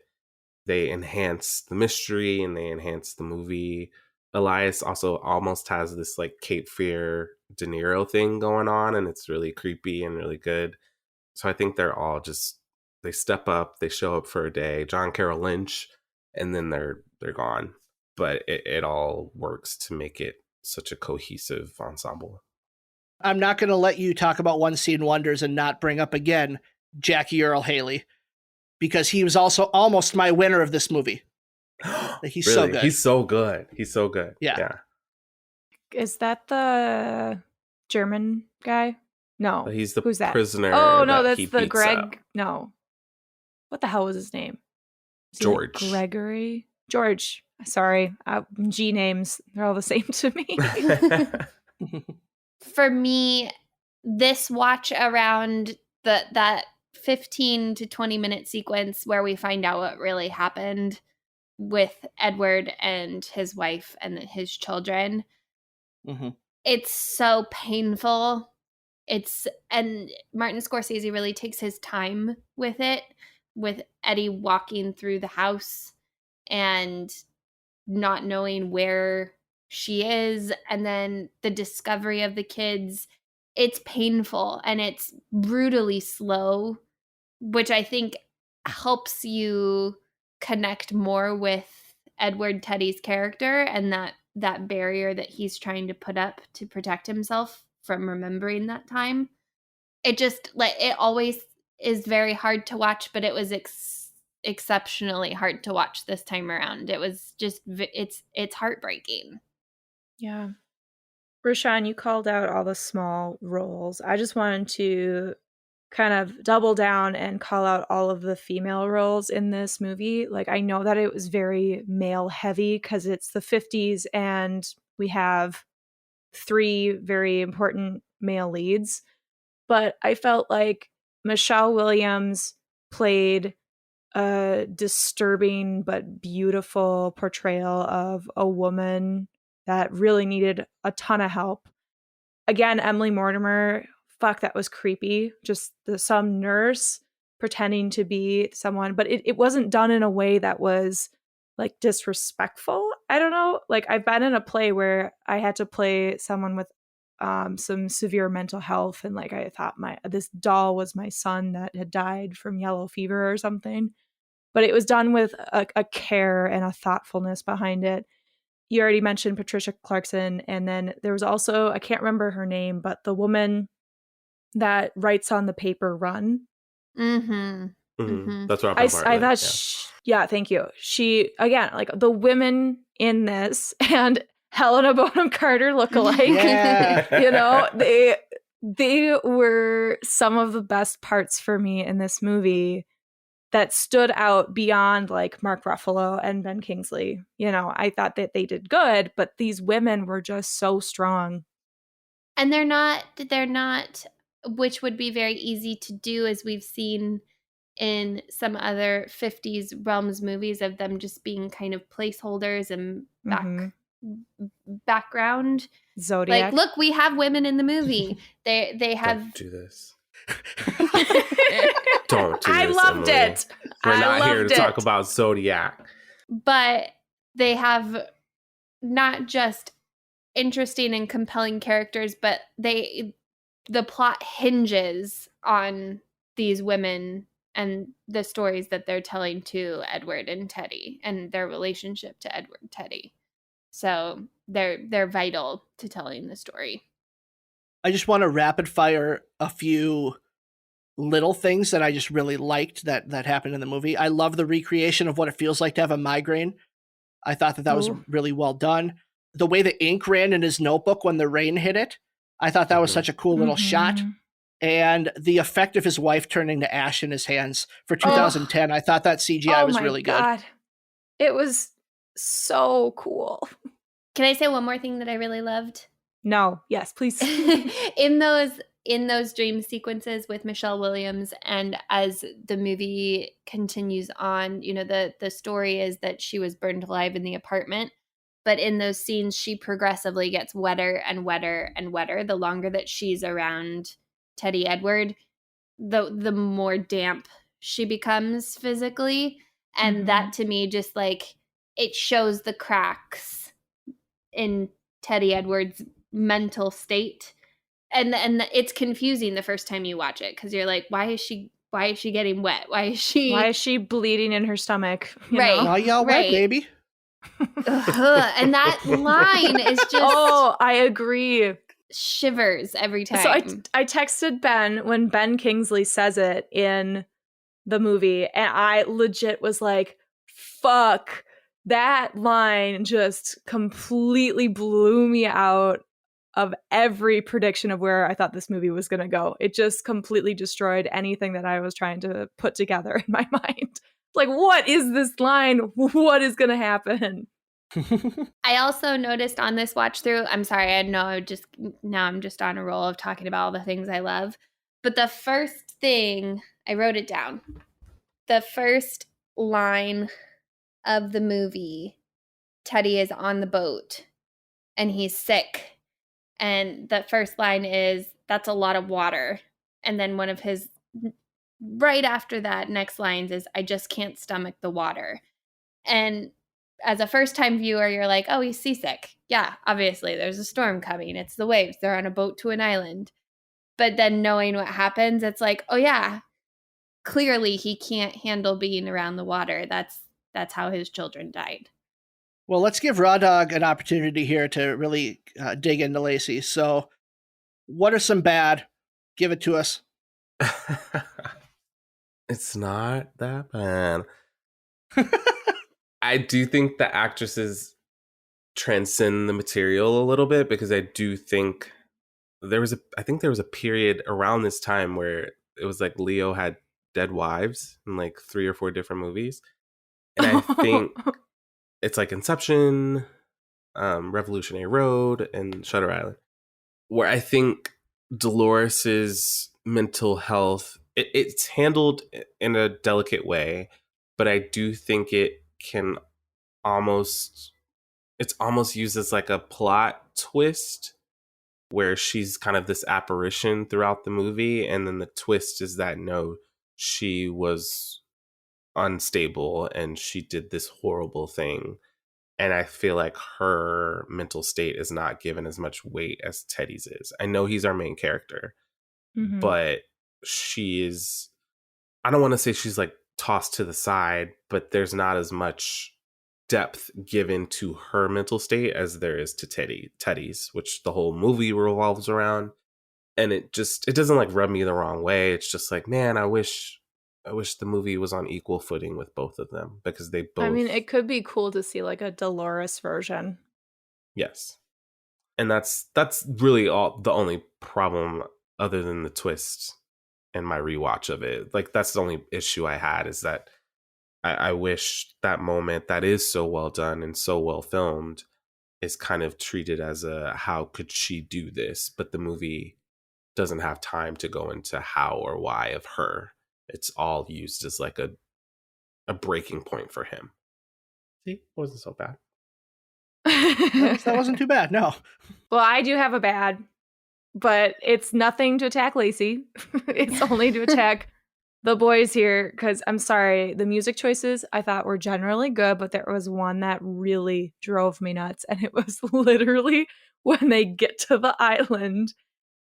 they enhance the mystery and they enhance the movie. Elias also almost has this like Cape Fear De Niro thing going on, and it's really creepy and really good. So I think they're all just, they step up, they show up for a day. John Carroll Lynch, and then they're gone. But it all works to make it such a cohesive ensemble. I'm not going to let you talk about one scene wonders and not bring up again Jackie Earle Haley, because he was also almost my winner of this movie. He's really? So good. He's so good. He's so good. Yeah. Is that the German guy? No. He's the Who's that? prisoner. Oh, no, that that's the Greg. Up. No. What the hell was his name? George. Gregory? George. Sorry. G names. They're all the same to me. For me, this watch around that 15 to 20 minute sequence where we find out what really happened with Edward and his wife and his children. It's so painful. And Martin Scorsese really takes his time with it, with Eddie walking through the house and not knowing where she is, and then the discovery of the kids. It's painful and it's brutally slow, which I think helps you connect more with Edward Teddy's character, and that that barrier that he's trying to put up to protect himself from remembering that time. It just like it always is very hard to watch, but it was exceptionally hard to watch this time around. It was just it's heartbreaking. Yeah. Ra'Shawn, you called out all the small roles. I just wanted to kind of double down and call out all of the female roles in this movie. Like, I know that it was very male heavy because it's the 50s and we have 3 very important male leads. But I felt like Michelle Williams played a disturbing but beautiful portrayal of a woman that really needed a ton of help. Again, Emily Mortimer, fuck, that was creepy. Just some nurse pretending to be someone, but it wasn't done in a way that was like disrespectful. I don't know. Like, I've been in a play where I had to play someone with some severe mental health, and like I thought this doll was my son that had died from yellow fever or something. But it was done with a care and a thoughtfulness behind it. You already mentioned Patricia Clarkson, and then there was also, I can't remember her name, but the woman that writes on the paper Run. Mm-hmm. Mm-hmm. That's Robin Bartlett. I thought, yeah, thank you. She, again, like the women in this and Helena Bonham Carter look alike. Yeah. You know, they were some of the best parts for me in this movie that stood out beyond like Mark Ruffalo and Ben Kingsley. You know, I thought that they did good, but these women were just so strong. And they're not, which would be very easy to do, as we've seen in some other 50s realms movies, of them just being kind of placeholders and background. Zodiac. Like, look, we have women in the movie. They have. Don't do this. Don't do this. I loved Emily. it. We're not here to talk about Zodiac. But they have not just interesting and compelling characters, but the plot hinges on these women and the stories that they're telling to Edward and Teddy and their relationship to Edward and Teddy. So they're vital to telling the story. I just want to rapid fire a few little things that I just really liked that happened in the movie. I love the recreation of what it feels like to have a migraine. I thought that was really well done. The way the ink ran in his notebook when the rain hit it, I thought that was such a cool little shot. And the effect of his wife turning to ash in his hands for 2010, I thought that CGI was really good. It was so cool. Can I say one more thing that I really loved? No. Yes, please. in those dream sequences with Michelle Williams, and as the movie continues on, you know, the story is that she was burned alive in the apartment. But in those scenes, she progressively gets wetter and wetter and wetter. The longer that she's around Teddy Edward, the more damp she becomes physically. And that, to me, just like, it shows the cracks in Teddy Edward's mental state. And it's confusing the first time you watch it, because you're like, why is she getting wet? Why is she bleeding in her stomach? Right. Why y'all wet, baby? And that line is just I agree. Shivers every time. So I texted Ben when Ben Kingsley says it in the movie, and I legit was like, fuck, that line just completely blew me out of every prediction of where I thought this movie was going to go. It just completely destroyed anything that I was trying to put together in my mind. Like, what is this line? What is going to happen? I also noticed on this watch through, I'm sorry, I'm just on a roll of talking about all the things I love. But the first thing, I wrote it down. The first line of the movie, Teddy is on the boat and he's sick. And the first line is, "That's a lot of water." And then one of his, right after that, next lines is, "I just can't stomach the water." And as a first-time viewer, you're like, oh, he's seasick. Yeah, obviously, there's a storm coming. It's the waves. They're on a boat to an island. But then knowing what happens, it's like, oh, yeah, clearly he can't handle being around the water. That's how his children died. Well, let's give Raw Dog an opportunity here to really dig into Lacy. So, what are some bad? Give it to us. It's not that bad. I do think the actresses transcend the material a little bit, because I do think there was a period around this time where it was like Leo had dead wives in like 3 or 4 different movies. And I think it's like Inception, Revolutionary Road, and Shutter Island, where I think Dolores's mental health, it's handled in a delicate way, but I do think it's almost used as like a plot twist, where she's kind of this apparition throughout the movie, and then the twist is that no, she was unstable and she did this horrible thing. And I feel like her mental state is not given as much weight as Teddy's is. I know he's our main character, but she is, I don't want to say she's like tossed to the side, but there's not as much depth given to her mental state as there is to Teddy's, which the whole movie revolves around. And it doesn't like rub me the wrong way. It's just like, man, I wish the movie was on equal footing with both of them, because they both, I mean, it could be cool to see like a Dolores version. Yes. And that's really the only problem, other than the twist and my rewatch of it. Like, that's the only issue I had, is that I wish that moment that is so well done and so well filmed is kind of treated as a, how could she do this? But the movie doesn't have time to go into how or why of her. It's all used as like a breaking point for him. See, it wasn't so bad. That wasn't too bad, no. Well, I do have a bad, but it's nothing to attack Lacy. It's only to attack the boys here, because I'm sorry, the music choices I thought were generally good, but there was one that really drove me nuts, and it was literally when they get to the island,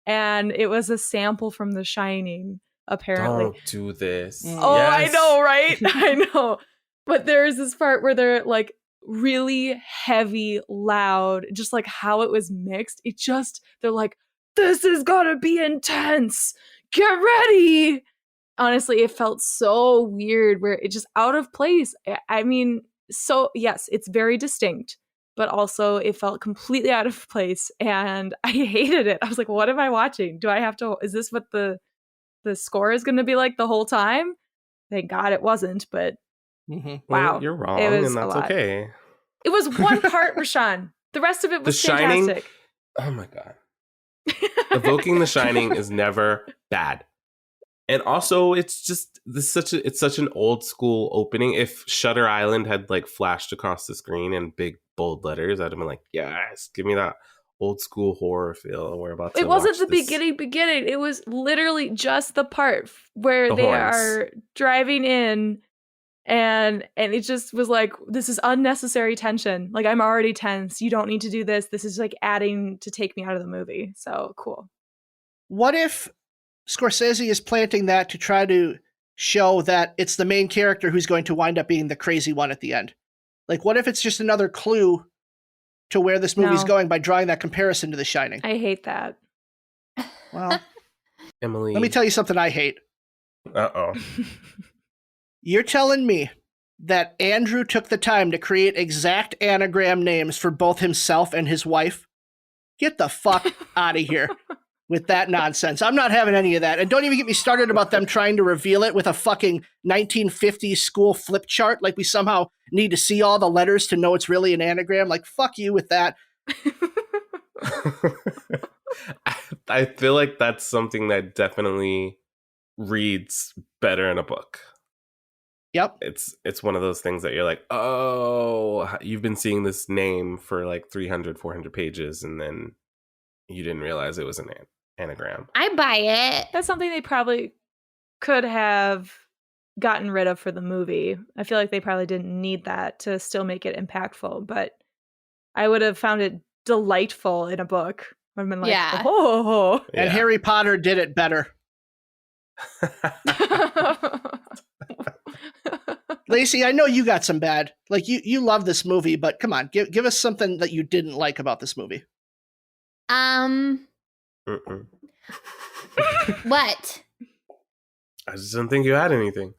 and it was a sample from The Shining, apparently. Don't do this. Oh, yes. I know, right? I know. But there's this part where they're like really heavy, loud, just like how it was mixed. They're like, this is gonna be intense. Get ready. Honestly, it felt so weird, where it just out of place. I mean, so yes, it's very distinct, but also it felt completely out of place, and I hated it. I was like, what am I watching? Is this what the score is going to be like the whole time? Thank God it wasn't, but wow. Well, you're wrong, and that's okay. It was one part, Ra'Shawn. The rest of it was fantastic. Oh my God. Evoking The Shining is never bad. And also, it's such an old school opening. If Shutter Island had like flashed across the screen in big bold letters, I'd have been like, yes, give me that old school horror feel. We're about to. It wasn't the beginning. It was literally just the part where they are driving in, and it just was like, this is unnecessary tension. Like, I'm already tense. You don't need to do this. This is like adding to take me out of the movie. So cool. What if Scorsese is planting that to try to show that it's the main character who's going to wind up being the crazy one at the end? Like, what if it's just another clue to where this movie's going by drawing that comparison to The Shining? I hate that. Well, Emily, let me tell you something I hate. Uh-oh. You're telling me that Andrew took the time to create exact anagram names for both himself and his wife? Get the fuck out of here with that nonsense. I'm not having any of that. And don't even get me started about them trying to reveal it with a fucking 1950s school flip chart. Like we somehow need to see all the letters to know it's really an anagram. Like, fuck you with that. I feel like that's something that definitely reads better in a book. Yep. It's one of those things that you're like, oh, you've been seeing this name for like 300, 400 pages, and then you didn't realize it was an anagram. I buy it. That's something they probably could have gotten rid of for the movie. I feel like they probably didn't need that to still make it impactful, but I would have found it delightful in a book. I've been like, yeah. Oh. And Harry Potter did it better. Lacy, I know you got some bad. Like you love this movie, but come on, give us something that you didn't like about this movie. What? I just didn't think you had anything.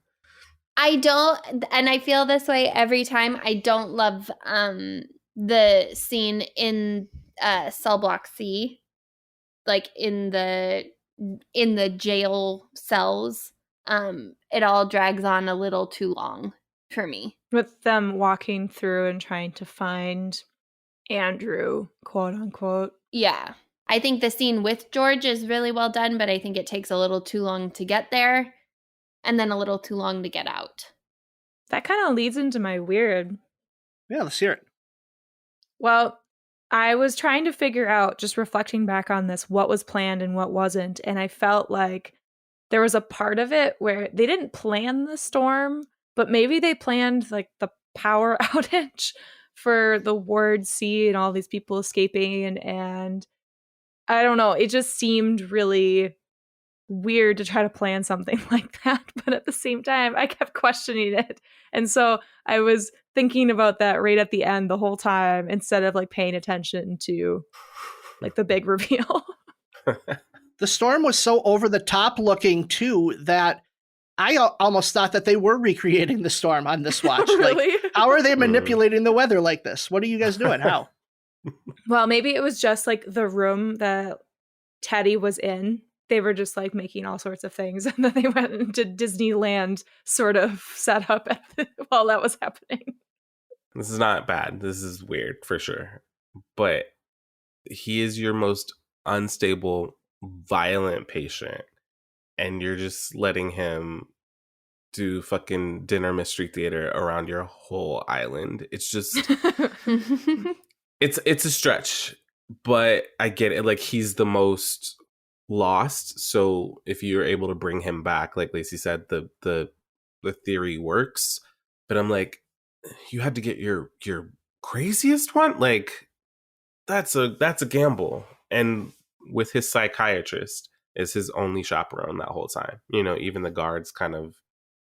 I don't, and I feel this way every time. I don't love the scene in cell block C, like in the jail cells. It all drags on a little too long for me. With them walking through and trying to find Andrew, quote unquote. Yeah. I think the scene with George is really well done, but I think it takes a little too long to get there and then a little too long to get out. That kind of leads into my weird. Yeah, let's hear it. Well, I was trying to figure out, just reflecting back on this, what was planned and what wasn't. And I felt like there was a part of it where they didn't plan the storm, but maybe they planned like the power outage for the Ward C and all these people escaping. And I don't know, it just seemed really weird to try to plan something like that. But at the same time, I kept questioning it. And so I was thinking about that right at the end the whole time, instead of like paying attention to like the big reveal. The storm was so over the top looking too that I almost thought that they were recreating the storm on this watch. Really? Like, how are they manipulating the weather like this? What are you guys doing? How? Well, maybe it was just like the room that Teddy was in. They were just like making all sorts of things, and then they went into Disneyland sort of setup while that was happening. This is not bad. This is weird for sure. But he is your most unstable, violent patient, and you're just letting him do fucking dinner mystery theater around your whole island. It's just it's a stretch, but I get it. Like, he's the most lost, so if you're able to bring him back, like Lacy said, the theory works. But I'm like, you had to get your craziest one? Like, that's a gamble. And with his psychiatrist is his only chaperone that whole time. You know, even the guards kind of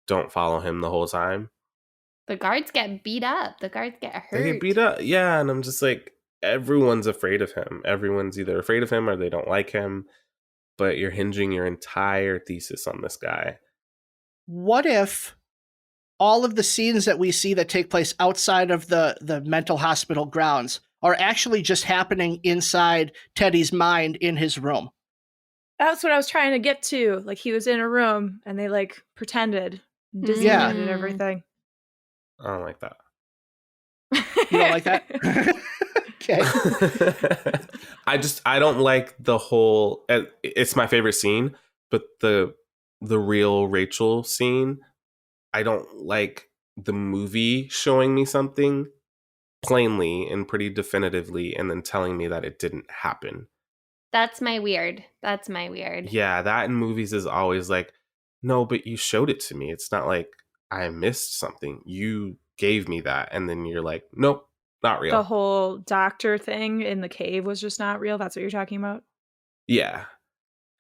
don't follow him the whole time. The guards get beat up. The guards get hurt. They get beat up, yeah. And I'm just like, everyone's afraid of him. Everyone's either afraid of him or they don't like him. But you're hinging your entire thesis on this guy. What if all of the scenes that we see that take place outside of the mental hospital grounds are actually just happening inside Teddy's mind in his room? That's what I was trying to get to. Like, he was in a room and they like pretended Disney and everything. I don't like that. You don't like that? Okay. I don't like the whole, it's my favorite scene, but the real Rachel scene, I don't like the movie showing me something plainly and pretty definitively and then telling me that it didn't happen. That's my weird. Yeah, that in movies is always like, no, but you showed it to me. It's not like I missed something. You gave me that. And then you're like, nope, not real. The whole doctor thing in the cave was just not real. That's what you're talking about? Yeah.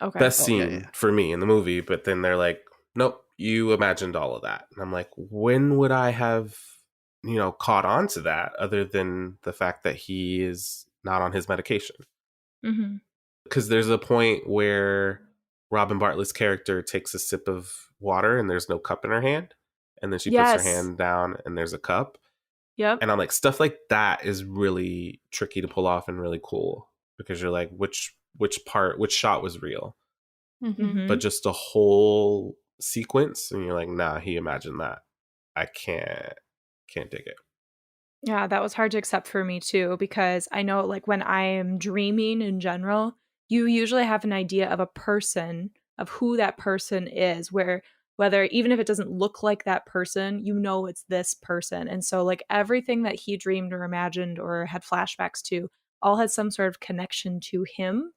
Okay. Best scene for me in the movie. But then they're like, nope, you imagined all of that. And I'm like, when would I have, caught on to that other than the fact that he is not on his medication? Mm-hmm. Because there's a point where Robin Bartlett's character takes a sip of water and there's no cup in her hand. And then she puts her hand down and there's a cup. Yep. And I'm like, stuff like that is really tricky to pull off and really cool. Because you're like, which shot was real? Mm-hmm. But just a whole sequence. And you're like, nah, he imagined that. I can't dig it. Yeah, that was hard to accept for me too, because I know like when I am dreaming in general, you usually have an idea of a person, of who that person is, whether even if it doesn't look like that person, it's this person. And so like everything that he dreamed or imagined or had flashbacks to all had some sort of connection to him.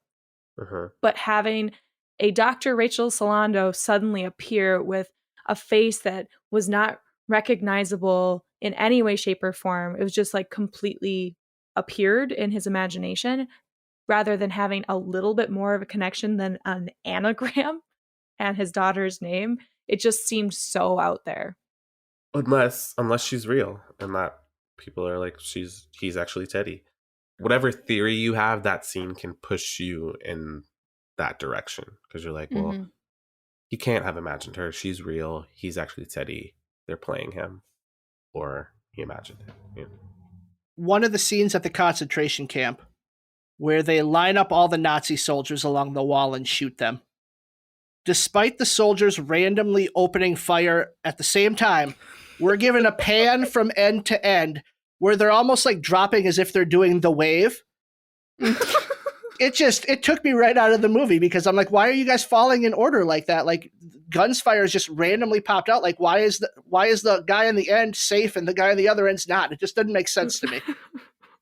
Uh-huh. But having a Dr. Rachel Solando suddenly appear with a face that was not recognizable in any way, shape, or form, it was just like completely appeared in his imagination, rather than having a little bit more of a connection than an anagram and his daughter's name. It just seemed so out there. Unless she's real and that people are like, he's actually Teddy. Whatever theory you have, that scene can push you in that direction because you're like, well, you can't have imagined her. She's real. He's actually Teddy. They're playing him, or he imagined it. You know? One of the scenes at the concentration camp where they line up all the Nazi soldiers along the wall and shoot them. Despite the soldiers randomly opening fire at the same time, we're given a pan from end to end where they're almost like dropping as if they're doing the wave. It took me right out of the movie because I'm like, why are you guys falling in order like that? Like guns fires just randomly popped out. Like why is the guy in the end safe and the guy on the other end's not? It just doesn't make sense to me.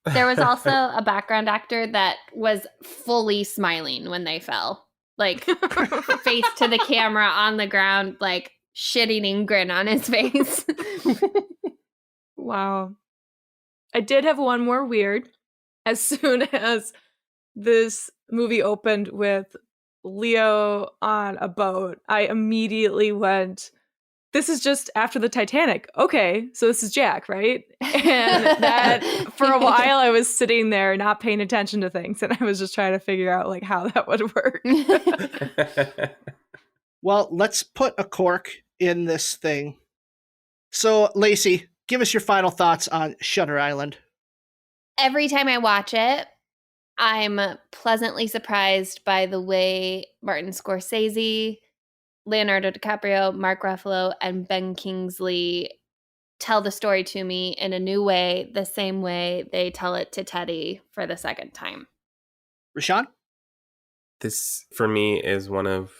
There was also a background actor that was fully smiling when they fell. Like face to the camera on the ground, like shit-eating grin on his face. Wow. I did have one more weird. As soon as this movie opened with Leo on a boat, I immediately went, this is just after the Titanic. Okay, so this is Jack, right? And that for a while I was sitting there not paying attention to things and I was just trying to figure out like how that would work. Well, let's put a cork in this thing. So, Lacey, give us your final thoughts on Shutter Island. Every time I watch it, I'm pleasantly surprised by the way Martin Scorsese, Leonardo DiCaprio, Mark Ruffalo, and Ben Kingsley tell the story to me in a new way, the same way they tell it to Teddy for the second time. Ra'Shawn? This, for me, is one of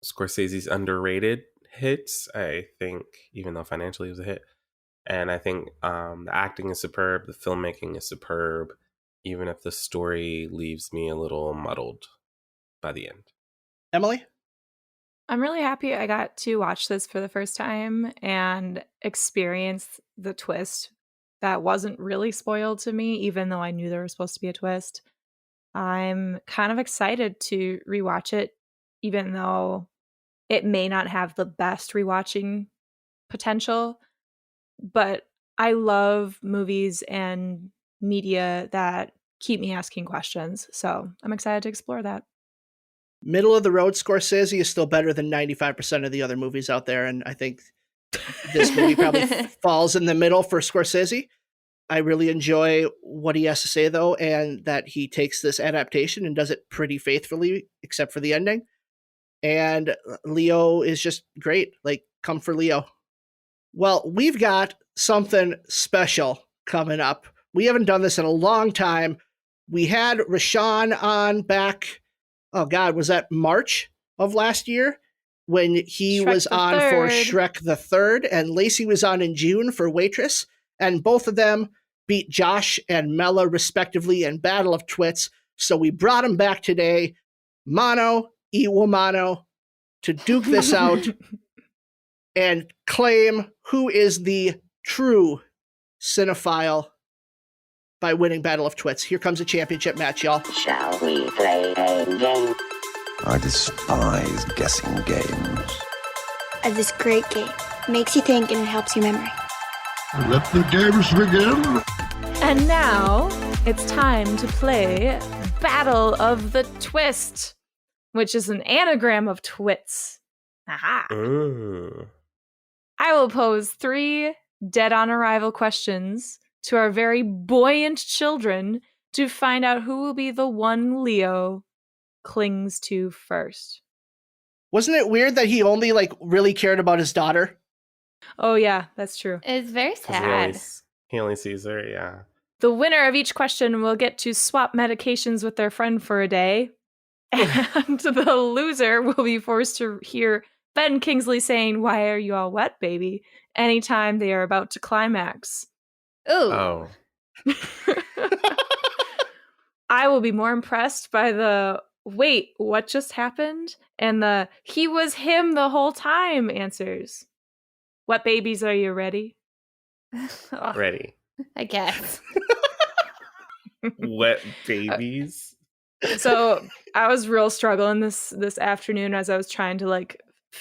Scorsese's underrated hits, I think, even though financially it was a hit. And I think the acting is superb, the filmmaking is superb, even if the story leaves me a little muddled by the end. Emily? I'm really happy I got to watch this for the first time and experience the twist that wasn't really spoiled to me, even though I knew there was supposed to be a twist. I'm kind of excited to rewatch it, even though it may not have the best rewatching potential. But I love movies and media that keep me asking questions. So I'm excited to explore that. Middle of the road Scorsese is still better than 95% of the other movies out there. And I think this movie probably falls in the middle for Scorsese. I really enjoy what he has to say, though, and that he takes this adaptation and does it pretty faithfully, except for the ending. And Leo is just great. Like, come for Leo. Well, we've got something special coming up. We haven't done this in a long time. We had Ra'Shawn on back, oh God, was that March of last year when he Shrek was the on Third. for Shrek the Third, and Lacey was on in June for Waitress, and both of them beat Josh and Mela respectively in Battle of Twits. So we brought them back today, mano y womano, to duke this out and claim who is the true cinephile by winning Battle of Twits. Here comes a championship match, y'all. Shall we play a game? I despise guessing games. This great game. Makes you think and it helps you memory. Let the games begin. And now it's time to play Battle of the Twist, which is an anagram of twits. Aha. I will pose 3 dead-on-arrival questions to our very buoyant children to find out who will be the one Leo clings to first. Wasn't it weird that he only really cared about his daughter? Oh yeah, that's true. It's very 'Cause sad. He only sees her, yeah. The winner of each question will get to swap medications with their friend for a day. And the loser will be forced to hear Ben Kingsley saying, "Why are you all wet, baby?" anytime they are about to climax. Ooh. Oh. I will be more impressed by the "wait, what just happened?" and the "he was him the whole time" answers. Wet babies, are you ready? Oh, Ready. I guess. Wet babies. So I was real struggling this afternoon as I was trying to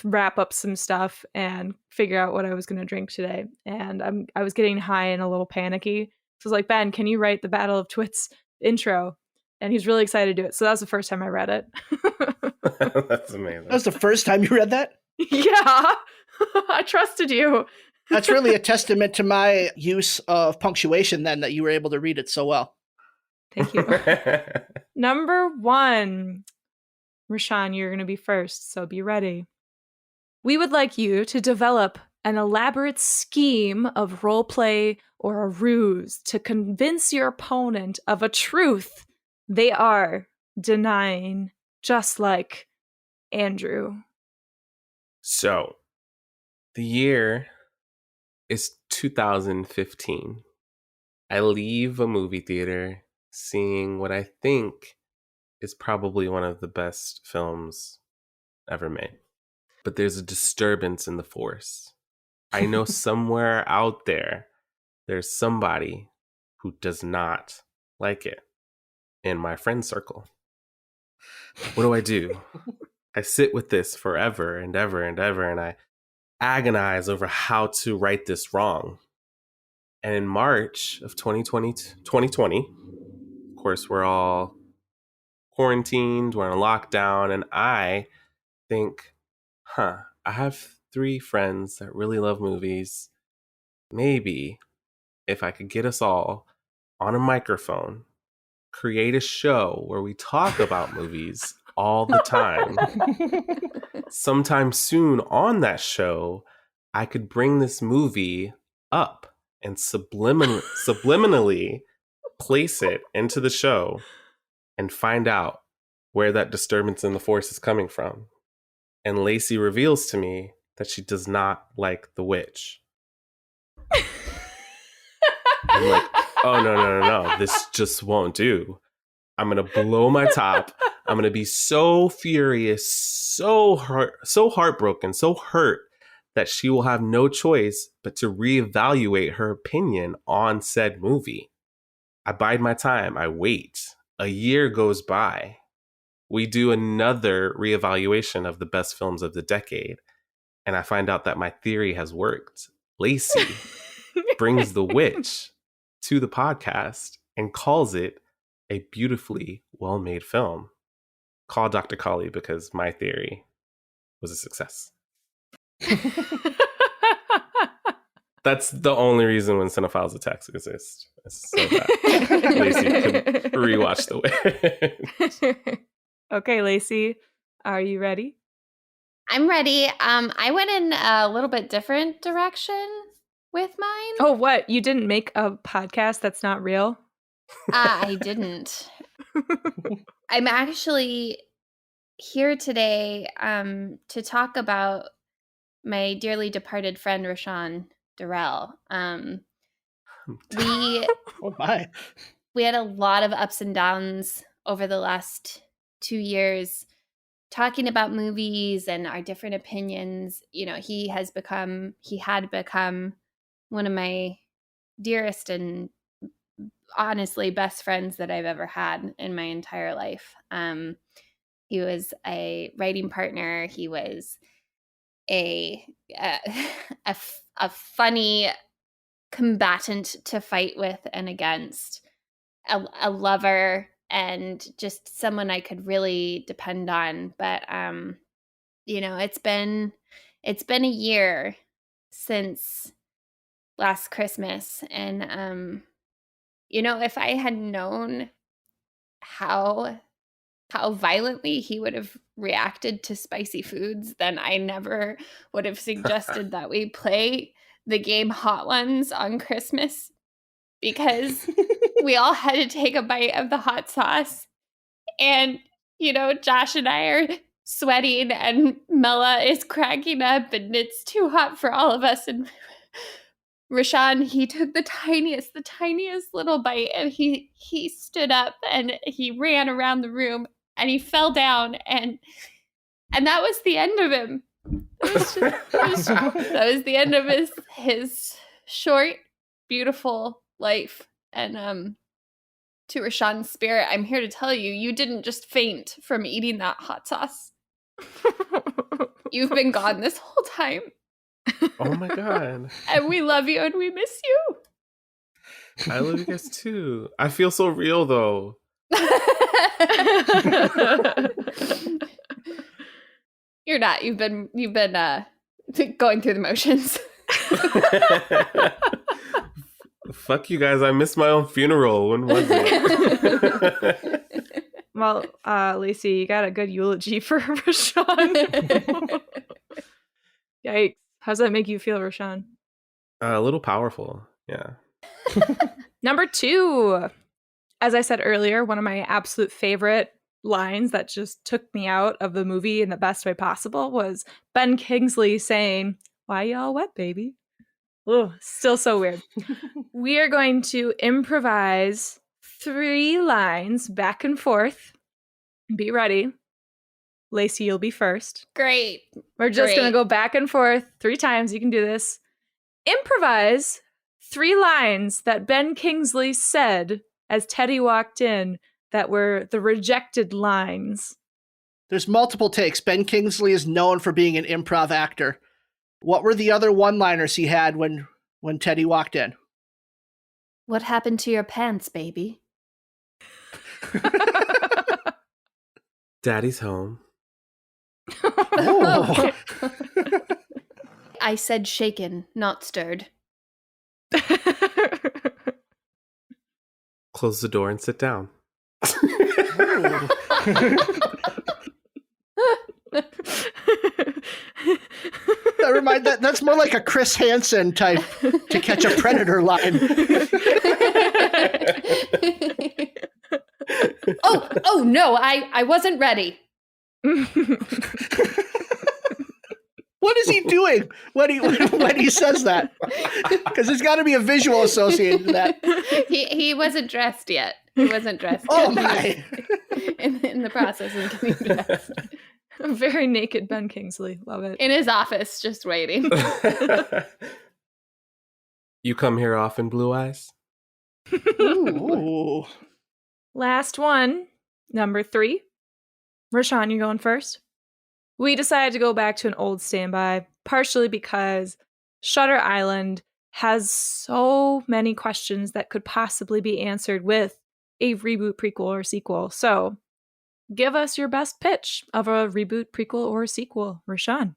wrap up some stuff and figure out what I was going to drink today. And I was getting high and a little panicky. So I was like, Ben, can you write the Battle of Twits intro? And he's really excited to do it. So that was the first time I read it. That's amazing. That was the first time you read that? Yeah. I trusted you. That's really a testament to my use of punctuation then that you were able to read it so well. Thank you. Number 1. Ra'Shawn, you're going to be first, so be ready. We would like you to develop an elaborate scheme of roleplay or a ruse to convince your opponent of a truth they are denying, just like Andrew. So, the year is 2015. I leave a movie theater seeing what I think is probably one of the best films ever made. But there's a disturbance in the force. I know somewhere out there, there's somebody who does not like it in my friend circle. What do? I sit with this forever and ever and ever, and I agonize over how to right this wrong. And in March of 2020, of course, we're all quarantined, we're in lockdown, and I think, I have 3 friends that really love movies. Maybe if I could get us all on a microphone, create a show where we talk about movies all the time. Sometime soon on that show, I could bring this movie up and subliminally place it into the show and find out where that disturbance in the force is coming from. And Lacy reveals to me that she does not like The Witch. I'm like, oh, no. This just won't do. I'm going to blow my top. I'm going to be so furious, so heartbroken, so hurt that she will have no choice but to reevaluate her opinion on said movie. I bide my time. I wait. A year goes by. We do another reevaluation of the best films of the decade. And I find out that my theory has worked. Lacy brings The Witch to the podcast and calls it a beautifully well-made film. Call Dr. Colley because my theory was a success. That's the only reason when Cinephiles Attack exists. So that Lacy could rewatch The Witch. Okay, Lacy, are you ready? I'm ready. I went in a little bit different direction with mine. Oh, what? You didn't make a podcast that's not real? I didn't. I'm actually here today to talk about my dearly departed friend, Ra'Shawn Durrell. We had a lot of ups and downs over the last 2 years talking about movies and our different opinions. You know, he had become one of my dearest and honestly best friends that I've ever had in my entire life. He was a writing partner. He was a funny combatant to fight with and against, a lover, and just someone I could really depend on. But you know, it's been a year since last Christmas, and you know, if I had known how violently he would have reacted to spicy foods, then I never would have suggested that we play the game Hot Ones on Christmas, because we all had to take a bite of the hot sauce. And, you know, Josh and I are sweating and Mella is cracking up and it's too hot for all of us. And Ra'Shawn, he took the tiniest little bite, and he stood up and he ran around the room and he fell down, and that was the end of him. That was the end of his short, beautiful life. And to Ra'Shawn's spirit, I'm here to tell you, you didn't just faint from eating that hot sauce. You've been gone this whole time. Oh my god. And we love you and we miss you. I love you guys too. I feel so real though. You're not. You've been going through the motions. Fuck you guys. I missed my own funeral. When was it? Well, Lacy, you got a good eulogy for Ra'Shawn. Yikes. How's that make you feel, Ra'Shawn? A little powerful. Yeah. Number 2. As I said earlier, one of my absolute favorite lines that just took me out of the movie in the best way possible was Ben Kingsley saying, "Why y'all wet, baby?" Oh, still so weird. We are going to improvise 3 lines back and forth. Be ready. Lacy, you'll be first. Great. We're just going to go back and forth 3 times. You can do this. Improvise 3 lines that Ben Kingsley said as Teddy walked in that were the rejected lines. There's multiple takes. Ben Kingsley is known for being an improv actor. What were the other one-liners he had when Teddy walked in? What happened to your pants, baby? Daddy's home. Oh. I said shaken, not stirred. Close the door and sit down. That's more like a Chris Hansen type To Catch a Predator line. Oh no, I wasn't ready. What is he doing when he says that? Because there's got to be a visual associated to that. He wasn't dressed yet. He wasn't dressed Oh yet. my! In the process of getting dressed. A very naked Ben Kingsley. Love it. In his office, just waiting. You come here often, Blue Eyes? Ooh. Last one, number 3. Ra'Shawn, you're going first. We decided to go back to an old standby, partially because Shutter Island has so many questions that could possibly be answered with a reboot, prequel, or sequel. So give us your best pitch of a reboot, prequel, or sequel, Ra'Shawn.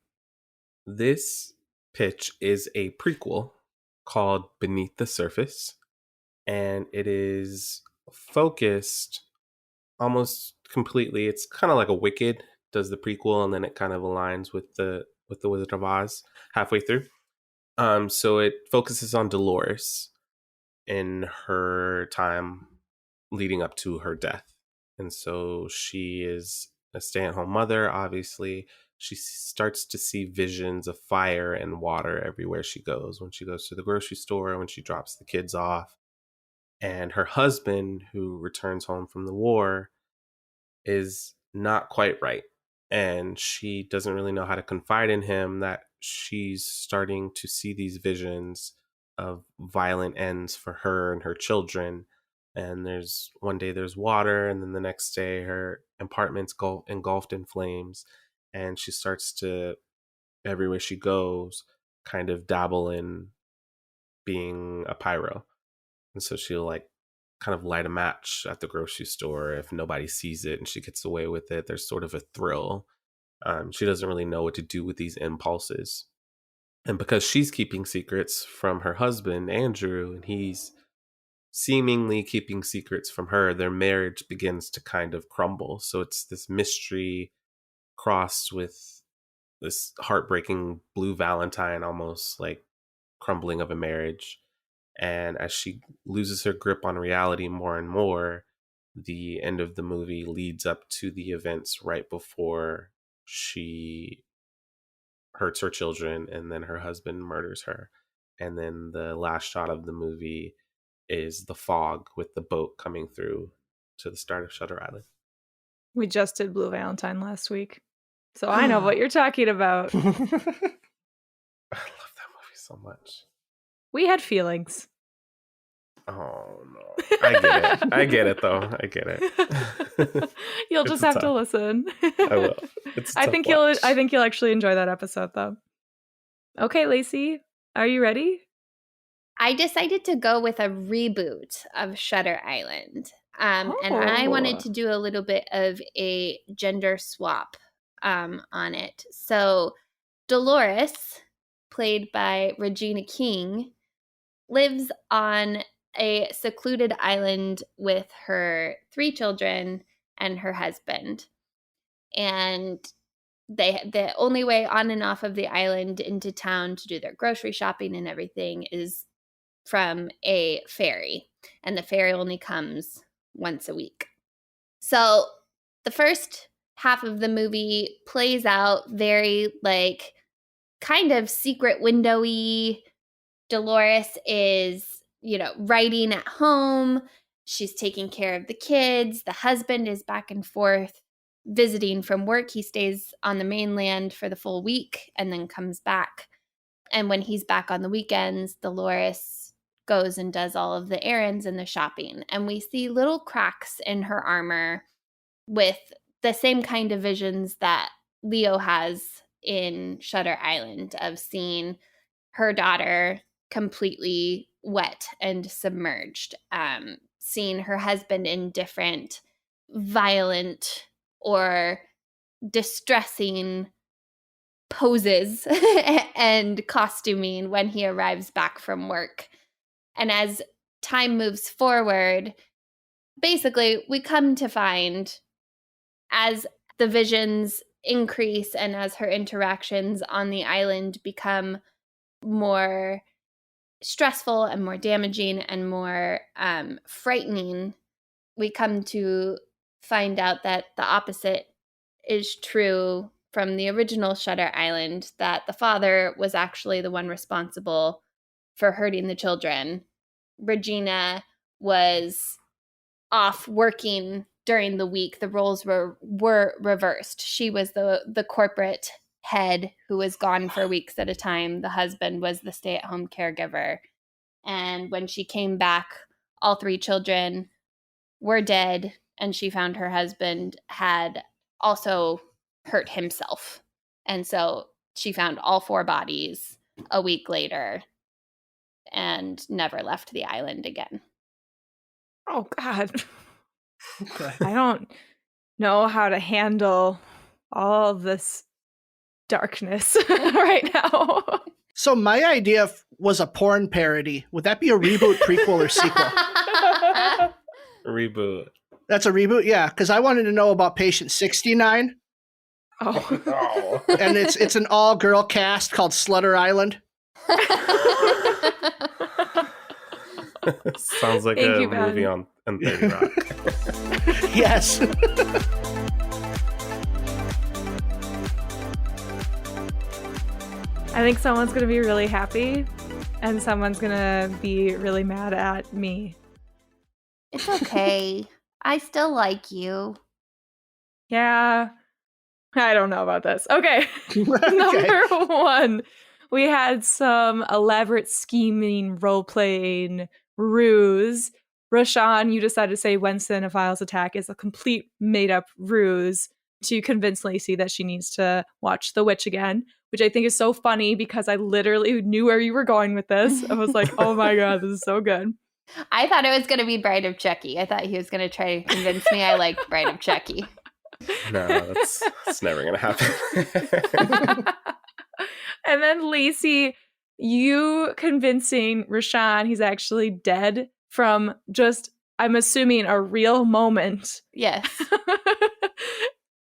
This pitch is a prequel called Beneath the Surface, and it is focused almost completely. It's kind of like a Wicked does the prequel, and then it kind of aligns with the Wizard of Oz halfway through. So it focuses on Dolores in her time leading up to her death. And so she is a stay-at-home mother, obviously. She starts to see visions of fire and water everywhere she goes, when she goes to the grocery store, when she drops the kids off. And her husband, who returns home from the war, is not quite right. And she doesn't really know how to confide in him that she's starting to see these visions of violent ends for her and her children. And there's one day there's water, and then the next day her apartment's engulfed in flames. And she starts to, everywhere she goes, kind of dabble in being a pyro. And so she'll kind of light a match at the grocery store if nobody sees it, and she gets away with it. There's sort of a thrill. She doesn't really know what to do with these impulses. And because she's keeping secrets from her husband, Andrew, and he's seemingly keeping secrets from her, their marriage begins to kind of crumble. So it's this mystery crossed with this heartbreaking Blue Valentine, almost like crumbling of a marriage. And as she loses her grip on reality more and more, the end of the movie leads up to the events right before she hurts her children, and then her husband murders her. And then the last shot of the movie is the fog with the boat coming through to the start of Shutter Island. We just did Blue Valentine last week, so I know what you're talking about. I love that movie so much. We had feelings. Oh no. I get it though. I get it. You'll just have to listen. I will. I think you'll actually enjoy that episode though. Okay, Lacey, are you ready? I decided to go with a reboot of Shutter Island. And I wanted to do a little bit of a gender swap on it. So Dolores, played by Regina King, lives on a secluded island with her 3 children and her husband. And the only way on and off of the island into town to do their grocery shopping and everything is from a ferry. And the ferry only comes once a week. So the first half of the movie plays out very like kind of secret windowy. Dolores is, writing at home. She's taking care of the kids. The husband is back and forth visiting from work. He stays on the mainland for the full week and then comes back. And when he's back on the weekends, Dolores goes and does all of the errands and the shopping. And we see little cracks in her armor with the same kind of visions that Leo has in Shutter Island of seeing her daughter completely wet and submerged, seeing her husband in different violent or distressing poses and costuming when he arrives back from work. And as time moves forward, basically we come to find as the visions increase and as her interactions on the island become more stressful and more damaging and more frightening, we come to find out that the opposite is true from the original Shutter Island, that the father was actually the one responsible for hurting the children. Regina was off working during the week. The roles were reversed. She was the corporate head who was gone for weeks at a time. The husband was the stay-at-home caregiver. And when she came back, all 3 children were dead, and she found her husband had also hurt himself. And so she found all 4 bodies a week later and never left the island again. Oh, God. Okay. I don't know how to handle all of this darkness right now. So my idea was a porn parody. Would that be a reboot, prequel, or sequel? Reboot. That's a reboot? Yeah, because I wanted to know about Patient 69. Oh. No. And it's an all-girl cast called Slutter Island. Sounds like a movie on 30 Rock. Yes. I think someone's going to be really happy and someone's going to be really mad at me. It's okay. I still like you. Yeah. I don't know about this. Okay. Number 1. We had some elaborate scheming, role-playing ruse. Ra'Shawn, you decided to say When Cinephiles Attack is a complete made-up ruse to convince Lacey that she needs to watch The Witch again, which I think is so funny because I literally knew where you were going with this. I was like, oh my God, this is so good. I thought it was going to be Bride of Chucky. I thought he was going to try to convince me I liked Bride of Chucky. No, that's never going to happen. And then Lacey, you convincing Ra'Shawn he's actually dead from just, I'm assuming, a real moment. Yes.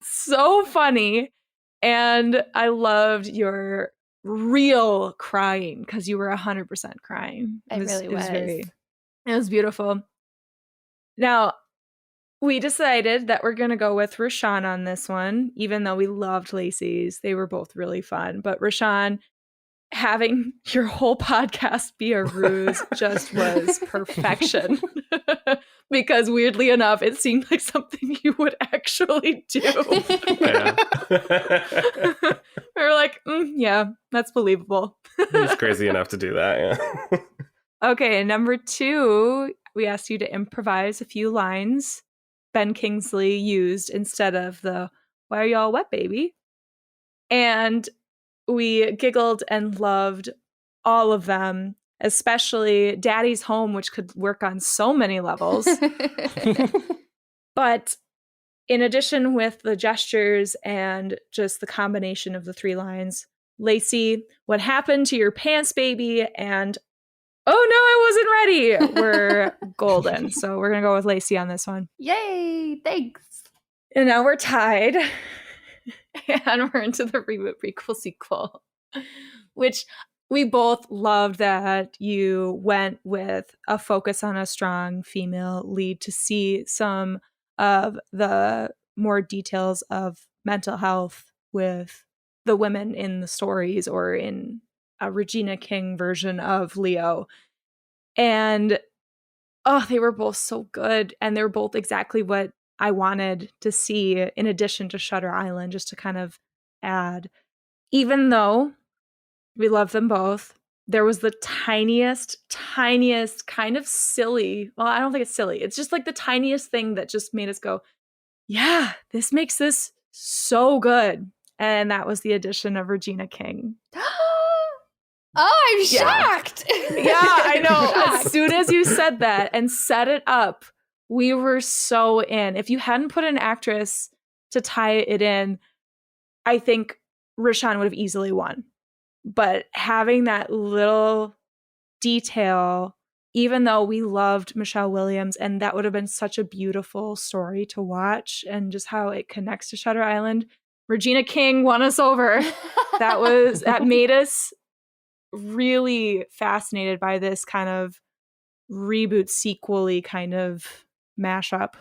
So funny. And I loved your real crying because you were 100% crying. It really was. It was beautiful. Now, we decided that we're going to go with Ra'Shawn on this one, even though we loved Lacey's. They were both really fun. But Ra'Shawn, having your whole podcast be a ruse just was perfection. Because weirdly enough, it seemed like something you would actually do. Yeah. We were like, yeah, that's believable. He's crazy enough to do that, yeah. Okay, and number 2, we asked you to improvise a few lines Ben Kingsley used instead of the "Why are y'all wet, baby?" And we giggled and loved all of them, especially Daddy's Home, which could work on so many levels. But in addition with the gestures and just the combination of the 3 lines, Lacy, "What happened to your pants, baby?" and "Oh no, I wasn't ready" were golden. So we're going to go with Lacy on this one. Yay, thanks. And now we're tied. And we're into the reboot, prequel, sequel, which we both loved that you went with a focus on a strong female lead to see some of the more details of mental health with the women in the stories, or in a Regina King version of Leo. And they were both so good, and they were both exactly what I wanted to see in addition to Shutter Island, just to kind of add. Even though we love them both, there was the tiniest kind of silly, well, I don't think it's silly, it's just like the tiniest thing that just made us go, yeah, this makes this so good. And that was the addition of Regina King. Oh, I'm shocked. Yeah, I know. As soon as you said that and set it up, we were so in. If you hadn't put an actress to tie it in, I think Ra'Shawn would have easily won. But having that little detail, even though we loved Michelle Williams, and that would have been such a beautiful story to watch, and just how it connects to Shutter Island, Regina King won us over. That made us really fascinated by this kind of reboot, sequel-y kind of mashup.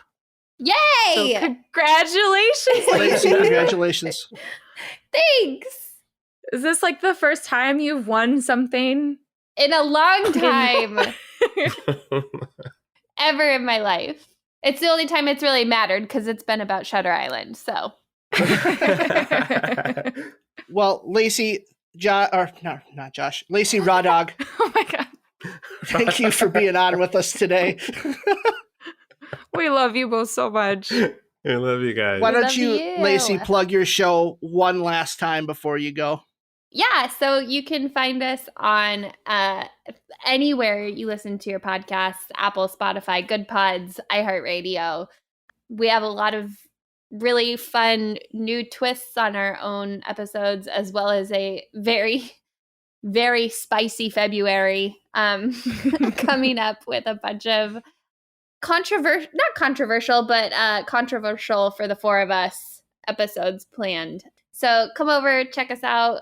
Yay! So congratulations, Lacy. Congratulations. Thanks. Is this like the first time you've won something? In a long time. Ever in my life. It's the only time it's really mattered, because it's been about Shutter Island, so. Well, Lacy, not Josh. Lacy Ra'Dog. Oh my God. Thank you for being on with us today. We love you both so much. I love you guys. Why don't you, Lacy, plug your show one last time before you go? Yeah, so you can find us on anywhere you listen to your podcasts, Apple, Spotify, Good Pods, iHeartRadio. We have a lot of really fun new twists on our own episodes, as well as a very, very spicy February coming up with a bunch of controversial for the 4 of us episodes planned. So come over, check us out.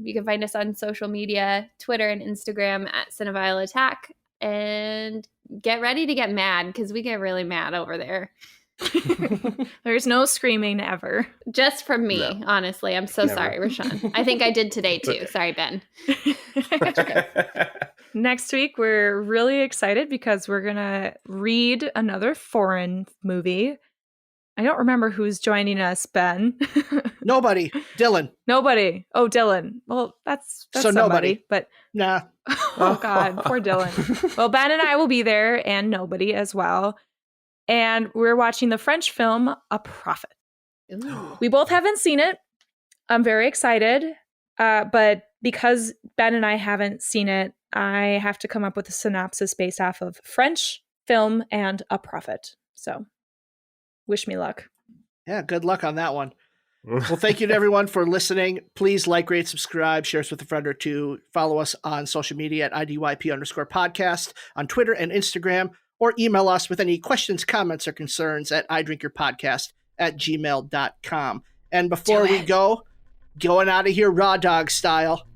You can find us on social media, Twitter and Instagram at Cinephiles Attack, and get ready to get mad, because we get really mad over there. There's no screaming ever. Just from me, honestly. I'm so sorry, Ra'Shawn. I think I did today too. Sorry, Ben. Next week, we're really excited because we're going to read another foreign movie. I don't remember who's joining us, Ben. Nobody. Dylan. Nobody. Oh, Dylan. Well, that's so somebody, nobody. But nah. Oh God, poor Dylan. Well, Ben and I will be there, and nobody as well. And we're watching the French film A Prophet. Ooh. We both haven't seen it. I'm very excited. But because Ben and I haven't seen it, I have to come up with a synopsis based off of French film and A Prophet. So wish me luck. Yeah, good luck on that one. Well, thank you to everyone for listening. Please like, rate, subscribe, share us with a friend or two. Follow us on social media at IDYP_podcast on Twitter and Instagram, or email us with any questions, comments, or concerns at idrinkyourpodcast@gmail.com. And before we go, going out of here raw dog style.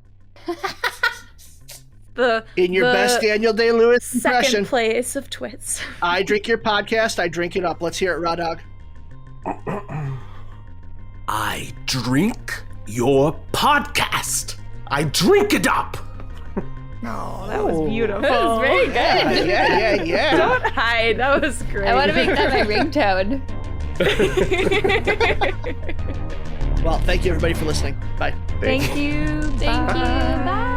In your best Daniel Day-Lewis impression. Second place of Twits. I drink your podcast, I drink it up. Let's hear it, raw dog. I drink your podcast. I drink it up. Oh, that was beautiful. That was very good. Yeah. Don't hide. That was great. I want to make that my ringtone. Well, thank you everybody for listening. Bye. Thank you. Thank you. Bye.